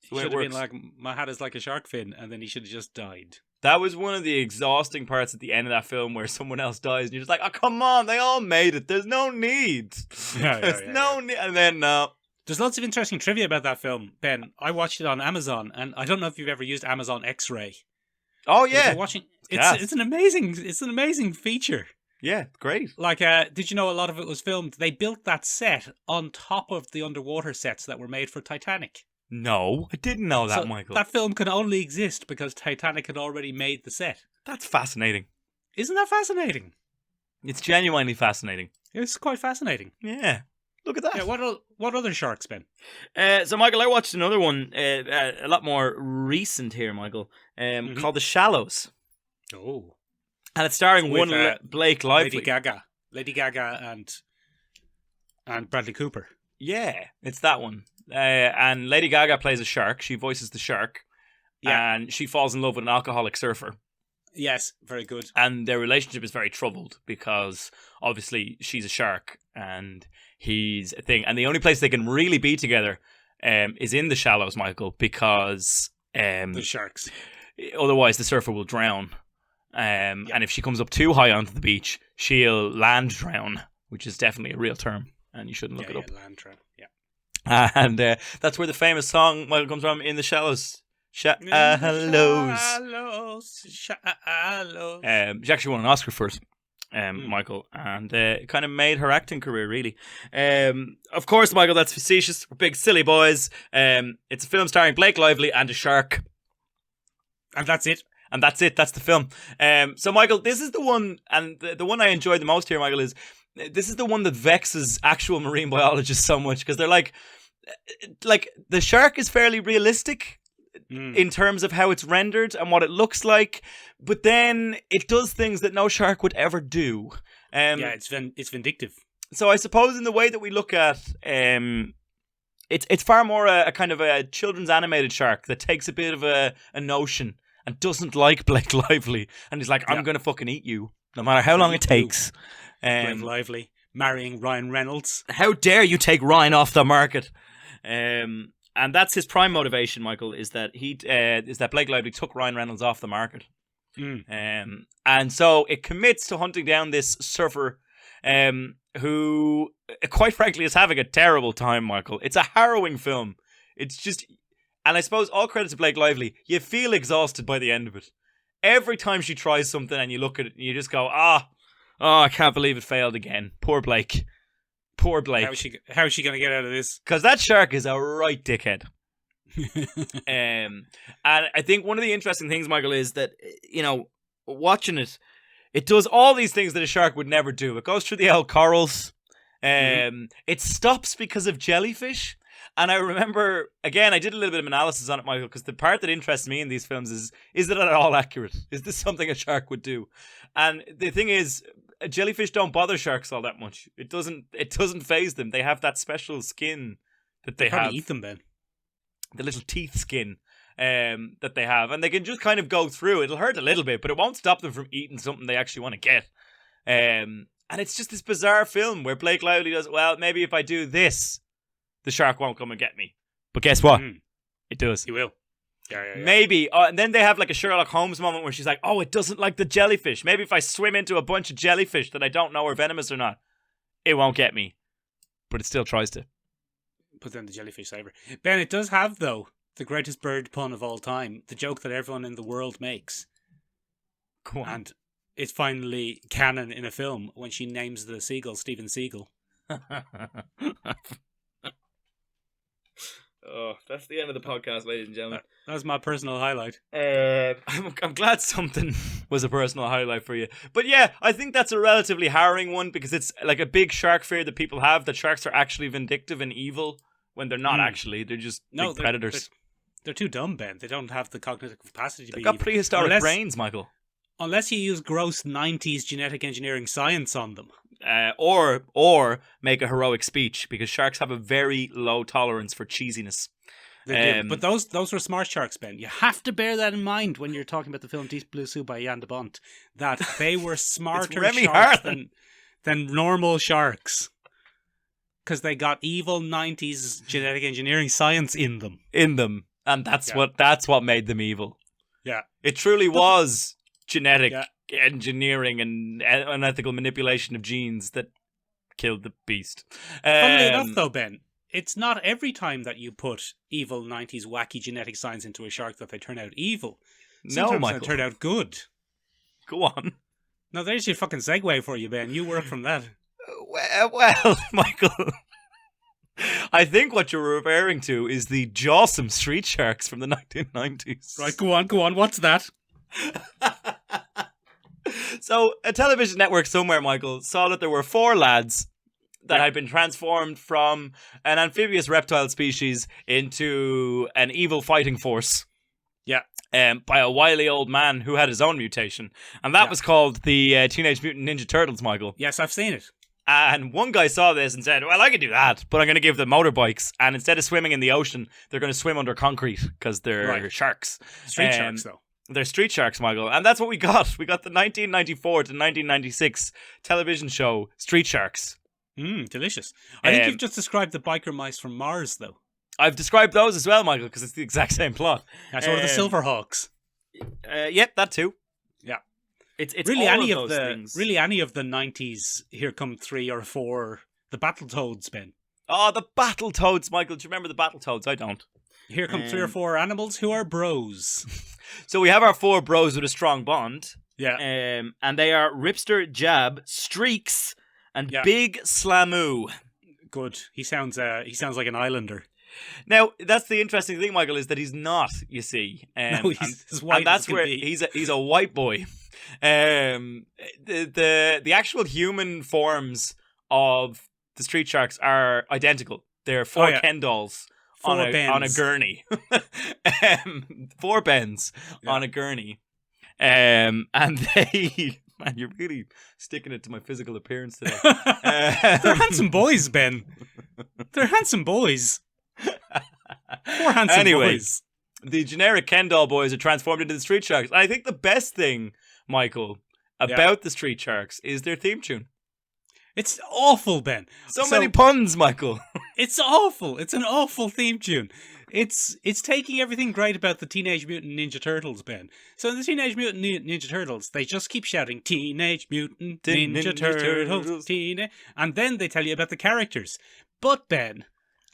He should have been like, my hat is like a shark fin, and then he should have just died. That was one of the exhausting parts at the end of that film where someone else dies and you're just like, oh, come on, they all made it. There's no need. There's no need. And then, no. There's lots of interesting trivia about that film, Ben. I watched it on Amazon, and I don't know if you've ever used Amazon X-Ray. Oh, yeah. It's an amazing feature. Yeah, great. Like, did you know a lot of it was filmed? They built that set on top of the underwater sets that were made for Titanic. No, I didn't know that, Michael. That film can only exist because Titanic had already made the set. That's fascinating. Isn't that fascinating? It's genuinely fascinating. It's quite fascinating. Yeah. Look at that. Yeah, what other sharks, Ben? So, Michael, I watched another one, a lot more recent here, Michael, called The Shallows. Oh. And it's starring Blake Lively. Lady Gaga and Bradley Cooper. Yeah, it's that one. And Lady Gaga plays a shark. She voices the shark. Yeah. And she falls in love with an alcoholic surfer. Yes, very good. And their relationship is very troubled because obviously she's a shark and he's a thing. And the only place they can really be together is in the shallows, Michael, because the sharks. Otherwise the surfer will drown. And if she comes up too high onto the beach, she'll land drown, which is definitely a real term. And you shouldn't look it up. Land drown. Yeah. And that's where the famous song, Michael, comes from, In the Shallows. Shallows. She actually won an Oscar for it, Michael, and it kind of made her acting career, really. Of course, Michael, that's facetious. We're big silly boys. It's a film starring Blake Lively and a shark. And that's it. And that's it. That's the film. So, Michael, this is the one, and the one I enjoyed the most here, Michael, is this is the one that vexes actual marine biologists so much, because they're like the shark is fairly realistic in terms of how it's rendered and what it looks like, but then it does things that no shark would ever do. It's vindictive. So I suppose in the way that we look at it's far more a kind of a children's animated shark that takes a bit of a notion and doesn't like Blake Lively, and he's like, I'm gonna fucking eat you no matter how long it takes. Blake Lively marrying Ryan Reynolds. How dare you take Ryan off the market? And that's his prime motivation, Michael, is that Blake Lively took Ryan Reynolds off the market. And so it commits to hunting down this surfer who, quite frankly, is having a terrible time, Michael. It's a harrowing film. It's just... And I suppose all credit to Blake Lively. You feel exhausted by the end of it. Every time she tries something and you look at it and you just go, I can't believe it failed again. Poor Blake. Poor Blake. How is she going to get out of this? Because that shark is a right dickhead. And I think one of the interesting things, Michael, is that, watching it, it does all these things that a shark would never do. It goes through the old corals. It stops because of jellyfish. And I remember, again, I did a little bit of analysis on it, Michael, because the part that interests me in these films is it at all accurate? Is this something a shark would do? And the thing is, jellyfish don't bother sharks all that much. It doesn't faze them. They have that special skin that they have. Probably eat them, Ben. The little teeth skin that they have. And they can just kind of go through. It'll hurt a little bit, but it won't stop them from eating something they actually want to get. And it's just this bizarre film where Blake Lively does, well, maybe if I do this, the shark won't come and get me. But guess what? It does. He will. Yeah. Maybe. And then they have like a Sherlock Holmes moment where she's like, it doesn't like the jellyfish. Maybe if I swim into a bunch of jellyfish that I don't know are venomous or not, it won't get me. But it still tries to. Put down the jellyfish saver. Ben, it does have, though, the greatest bird pun of all time. The joke that everyone in the world makes. Go on. And it's finally canon in a film when she names the seagull Steven Seagal. That's the end of the podcast, ladies and gentlemen. That was my personal highlight. I'm glad something was a personal highlight for you. But yeah, I think that's a relatively harrowing one because it's like a big shark fear that people have, that sharks are actually vindictive and evil when they're not actually. They're just big predators. They're too dumb, Ben. They don't have the cognitive capacity to be evil. They've got prehistoric brains, Michael. Unless you use gross 90s genetic engineering science on them. Or make a heroic speech, because sharks have a very low tolerance for cheesiness. They do. But those were smart sharks, Ben. You have to bear that in mind when you're talking about the film Deep Blue Sea by Jan de Bont, that they were smarter sharks than normal sharks. Because they got evil 90s genetic engineering science in them. And that's what made them evil. Yeah. It truly was genetic engineering and unethical manipulation of genes that killed the beast. Funnily enough, though, Ben, it's not every time that you put evil 90s wacky genetic science into a shark that they turn out evil. Sometimes they turn out good. Go on. No, there's your fucking segue for you, Ben. You work from that. Well, Michael, I think what you're referring to is the Jawsome street sharks from the 1990s. Right, go on. What's that? So, a television network somewhere, Michael, saw that there were 4 lads that had been transformed from an amphibious reptile species into an evil fighting force. Yeah. By a wily old man who had his own mutation. And that was called the Teenage Mutant Ninja Turtles, Michael. Yes, I've seen it. And one guy saw this and said, well, I could do that, but I'm going to give them motorbikes. And instead of swimming in the ocean, they're going to swim under concrete because they're sharks. Street sharks, though. They're street sharks, Michael. And that's what we got. We got the 1994 to 1996 television show, Street Sharks. Delicious. I think you've just described the biker mice from Mars, though. I've described those as well, Michael, because it's the exact same plot. That's one of the Silverhawks. Yep, that too. Yeah. It's really all any of those things. Really any of the 90s, here come 3 or 4, the Battletoads, Ben. Oh, the Battletoads, Michael. Do you remember the Battletoads? I don't. Here come 3 or 4 animals who are bros. So we have our 4 bros with a strong bond. Yeah. And they are Ripster, Jab, Streaks, and Big Slamoo. Good. He sounds like an islander. Now, that's the interesting thing, Michael, is that he's not, you see. No, he's as white and that's as where be. he's a white boy. The actual human forms of the street sharks are identical. They're 4 Ken dolls on a gurney. 4 bends on a gurney. And they... Man, you're really sticking it to my physical appearance today. They're handsome boys, Ben. They're handsome boys. 4 handsome boys. The generic Ken doll boys are transformed into the street sharks. And I think the best thing, Michael, about the street sharks is their theme tune. It's awful, Ben. So many puns, Michael. It's awful. It's an awful theme tune. It's taking everything great about the Teenage Mutant Ninja Turtles, Ben. So in the Teenage Mutant Ninja Turtles, they just keep shouting Teenage Mutant Ninja Turtles, and then they tell you about the characters. But Ben,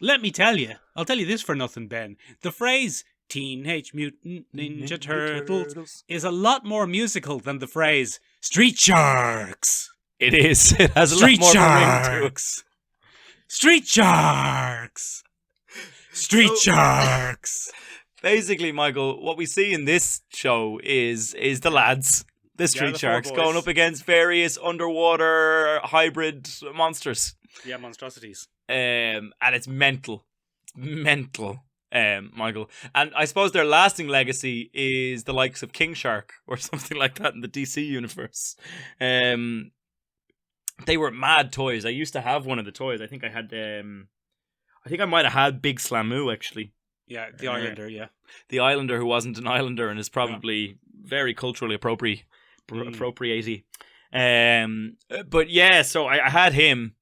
let me tell you, I'll tell you this for nothing, Ben. The phrase Teenage Mutant Ninja Turtles is a lot more musical than the phrase Street Sharks. It is. It has a Street lot more Sharks. ring to it. Street Sharks. Street Sharks. Basically, Michael, what we see in this show is the lads, the Street Sharks, going up against various underwater hybrid monsters. Yeah, monstrosities. And it's mental. It's mental, Michael. And I suppose their lasting legacy is the likes of King Shark or something like that in the DC universe. They were mad toys. I used to have one of the toys. I think I had I think I might have had Big Slamoo, actually. Yeah, the Islander, yeah. The Islander who wasn't an Islander and is probably very culturally appropriate. But yeah, so I had him,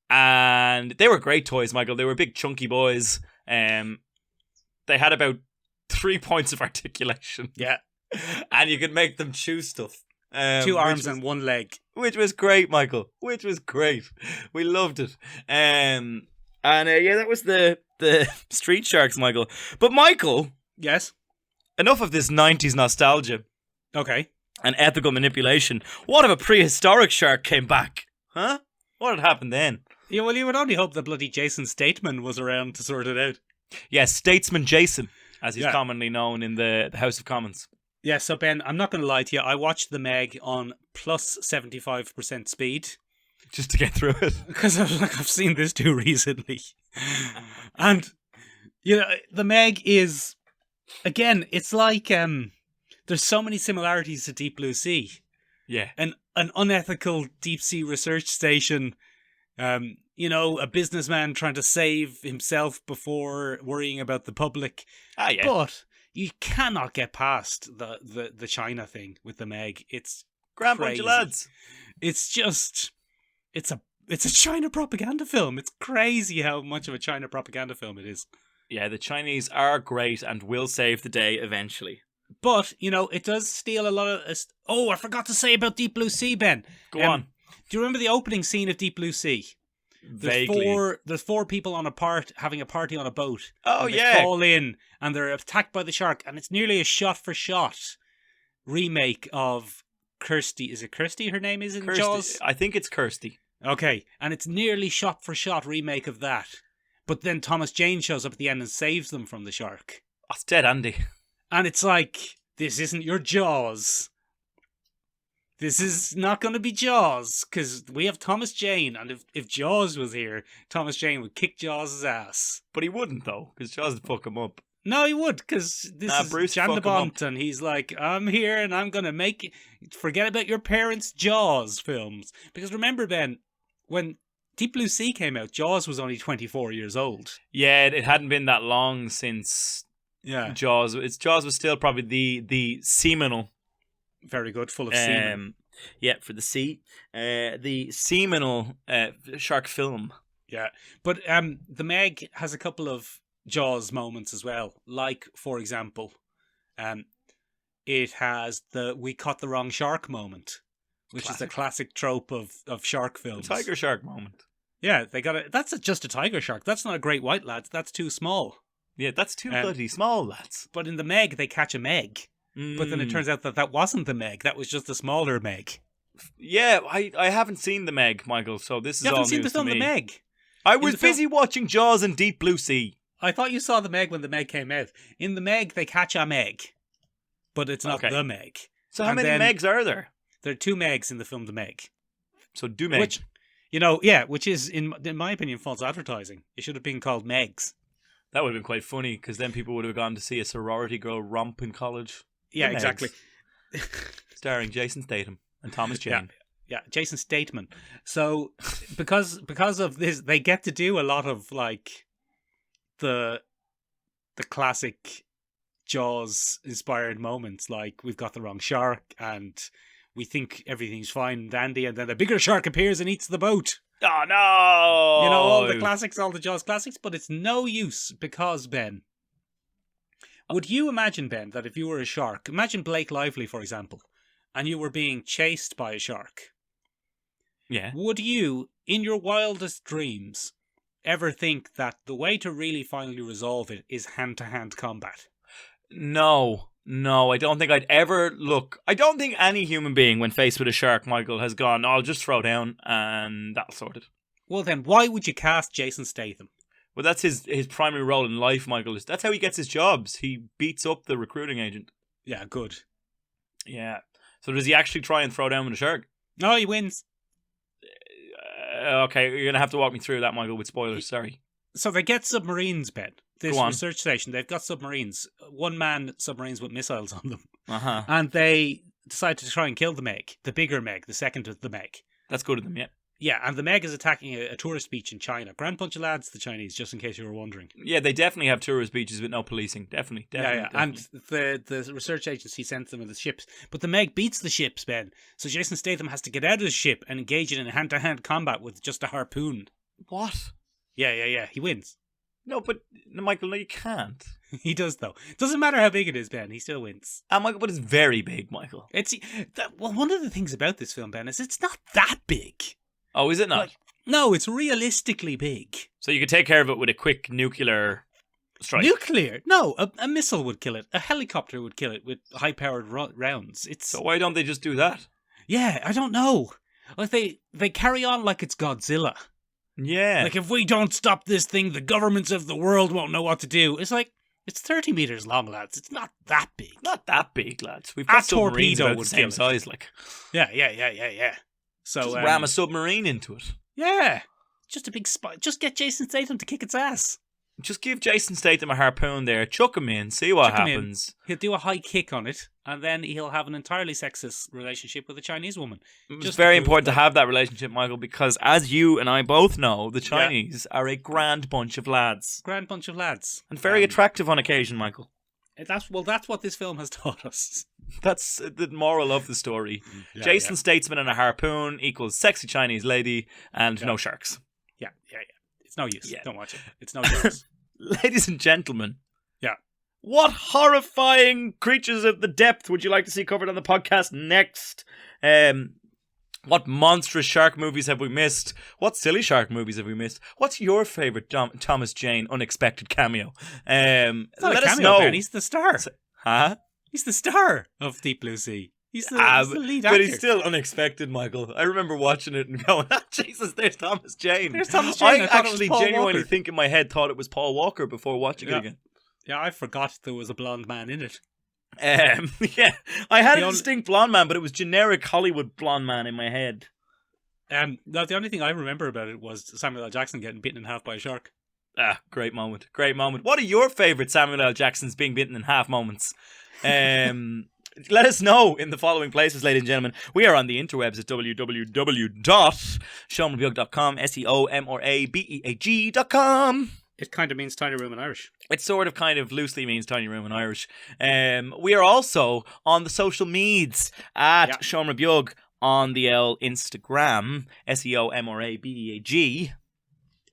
and they were great toys, Michael. They were big chunky boys. They had about 3 points of articulation. Yeah. And you could make them chew stuff. 2 arms and 1 leg. Which was great, Michael. Which was great. We loved it. And yeah, that was the Street Sharks, Michael. But Michael. Yes? Enough of this 90s nostalgia. Okay. And ethical manipulation. What if a prehistoric shark came back? Huh? What had happened then? Yeah, well, you would only hope that bloody Jason Statham was around to sort it out. Yes, Statesman Jason, as he's commonly known in the House of Commons. Yeah, so Ben, I'm not going to lie to you. I watched The Meg on plus 75% speed. Just to get through it. Because I've seen this too recently. And, you know, The Meg is, again, it's like, there's so many similarities to Deep Blue Sea. Yeah. An unethical deep sea research station, you know, a businessman trying to save himself before worrying about the public. Ah, yeah. But you cannot get past the China thing with The Meg. It's grand crazy. Bunch of lads. It's just, it's a China propaganda film. It's crazy how much of a China propaganda film it is. Yeah, the Chinese are great and will save the day eventually. But, you know, it does steal a lot of... I forgot to say about Deep Blue Sea, Ben. Go on. Do you remember the opening scene of Deep Blue Sea? Vaguely. There's 4 people having a party on a boat. Oh, and they yeah. fall in and they're attacked by the shark. And it's nearly a shot-for-shot remake of Kirsty. Is it Kirsty her name is in Kirsty. Jaws? I think it's Kirsty. Okay. And it's nearly shot-for-shot remake of that. But then Thomas Jane shows up at the end and saves them from the shark. Oh, it's dead, Andy. And it's like, this isn't your Jaws. This is not going to be Jaws, because we have Thomas Jane, and if Jaws was here, Thomas Jane would kick Jaws' ass. But he wouldn't, though, because Jaws would fuck him up. No, he would, because this is Bruce Jan de fuck him up. Bont, and he's like, I'm here, and I'm going to make... Forget about your parents' Jaws films. Because remember, Ben, when Deep Blue Sea came out, Jaws was only 24 years old. Yeah, it hadn't been that long since Jaws. Jaws was still probably the seminal... Very good, full of semen. Yeah, for the sea. The seminal shark film. Yeah, but The Meg has a couple of Jaws moments as well. Like, for example, it has the "we caught the wrong shark" moment, which is the classic trope of shark films. The tiger shark moment. Yeah, they got it. That's just a tiger shark. That's not a great white, lads. That's too small. Yeah, that's too bloody small, lads. But in The Meg, they catch a Meg. But then it turns out that wasn't the Meg. That was just a smaller Meg. Yeah, I haven't seen The Meg, Michael, so this is all news to me. You haven't seen the film The Meg? I was busy watching Jaws and Deep Blue Sea. I thought you saw The Meg when The Meg came out. In The Meg, they catch a Meg. But it's not the Meg. So how many Megs are there? There are 2 Megs in the film The Meg. So do Meg. Which, which is, in my opinion, false advertising. It should have been called Megs. That would have been quite funny, because then people would have gone to see a sorority girl romp in college. Yeah, exactly. Starring Jason Statham and Thomas Jane. Yeah, Jason Statham. So because of this, they get to do a lot of like the classic Jaws inspired moments, like we've got the wrong shark and we think everything's fine and dandy, and then a bigger shark appears and eats the boat. Oh no! You know, all the classics, all the Jaws classics, but it's no use because, Ben, Would you imagine, Ben, that if you were a shark, imagine Blake Lively, for example, and you were being chased by a shark. Yeah. Would you, in your wildest dreams, ever think that the way to really finally resolve it is hand-to-hand combat? No, I don't think I'd ever look. I don't think any human being, when faced with a shark, Michael, has gone, I'll just throw down and that'll sort it. Well then, why would you cast Jason Statham? Well, that's his primary role in life, Michael. That's how he gets his jobs. He beats up the recruiting agent. Yeah, good. Yeah. So does he actually try and throw down with a shark? No, he wins. Okay, you're going to have to walk me through that, Michael, with spoilers. Sorry. So they get submarines, Ben. This Go on. research station, they've got submarines. One-man submarines with missiles on them. Uh-huh. And they decide to try and kill the Meg. The bigger Meg, the second of the Meg. That's good of them, yeah. Yeah, and the Meg is attacking a tourist beach in China. Grand bunch of lads, the Chinese, just in case you were wondering. Yeah, they definitely have tourist beaches with no policing. Definitely. Yeah. And the research agency sends them with the ships. But the Meg beats the ships, Ben. So Jason Statham has to get out of the ship and engage in hand-to-hand combat with just a harpoon. What? Yeah. He wins. No, but, Michael, no, you can't. He does, though. Doesn't matter how big it is, Ben. He still wins. Michael, but it's very big, Michael. Well, one of the things about this film, Ben, is it's not that big. Oh, is it not? No, it's realistically big. So you could take care of it with a quick nuclear strike. Nuclear? No, a missile would kill it. A helicopter would kill it with high-powered rounds. So why don't they just do that? Yeah, I don't know. Like they carry on like it's Godzilla. Yeah. Like, if we don't stop this thing, the governments of the world won't know what to do. It's like, it's 30 meters long, lads. It's not that big. Not that big, lads. We've got submarines about the same size, like. Yeah. So just ram a submarine into it. Yeah. Just a big spot. Just get Jason Statham to kick its ass. Just give Jason Statham a harpoon there, chuck him in, see what happens. He'll do a high kick on it, and then he'll have an entirely sexist relationship with a Chinese woman. It's very important to have that relationship, Michael, because as you and I both know, the Chinese are a grand bunch of lads. And very attractive on occasion, Michael. That's what this film has taught us. That's the moral of the story. Jason Statham and a harpoon equals sexy Chinese lady and no sharks. Yeah. It's no use. Don't watch it. It's no use. Ladies and gentlemen. Yeah. What horrifying creatures of the depth would you like to see covered on the podcast next? What monstrous shark movies have we missed? What silly shark movies have we missed? What's your favourite Thomas Jane unexpected cameo? It's not let a cameo, us know. Ben. He's the star. Huh? He's the star of Deep Blue Sea. He's the lead actor. But he's still unexpected, Michael. I remember watching it and going, Jesus, there's Thomas Jane. There's Thomas Jane. I actually genuinely think in my head thought it was Paul Walker before watching it again. Yeah, I forgot there was a blonde man in it. Yeah, I had a distinct blonde man, but it was generic Hollywood blonde man in my head. No, the only thing I remember about it was Samuel L. Jackson getting bitten in half by a shark. Great moment. What are your favourite Samuel L. Jackson's being bitten in half moments? Let us know in the following places, ladies and gentlemen. We are on the interwebs at www.seomrabeag.com, seomrabeag.com. It kind of means tiny room in Irish. It sort of kind of loosely means tiny room in Irish. We are also on the social medias at Sean Rabeag on the Instagram, seomrabeag.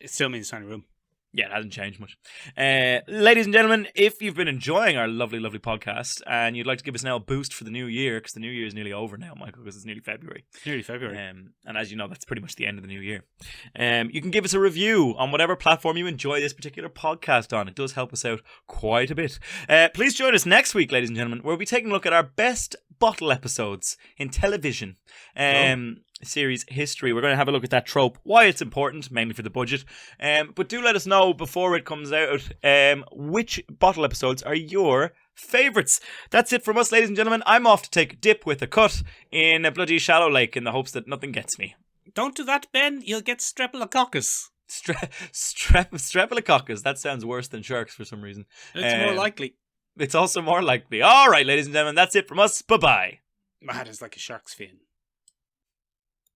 It still means tiny room. Yeah, it hasn't changed much. Ladies and gentlemen, if you've been enjoying our lovely, lovely podcast and you'd like to give us now a boost for the new year, because the new year is nearly over now, Michael, because it's nearly February. And as you know, that's pretty much the end of the new year. You can give us a review on whatever platform you enjoy this particular podcast on. It does help us out quite a bit. Please join us next week, ladies and gentlemen, where we'll be taking a look at our best bottle episodes in television. Series history. We're going to have a look at that trope, why it's important, mainly for the budget. But do let us know before it comes out which bottle episodes are your favourites. That's it from us, ladies and gentlemen. I'm off to take a dip with a cut in a bloody shallow lake in the hopes that nothing gets me. Don't do that, Ben. You'll get streptococcus. Streptococcus. That sounds worse than sharks for some reason. It's more likely. It's also more likely. All right, ladies and gentlemen, that's it from us. Bye-bye. My head is like a shark's fin.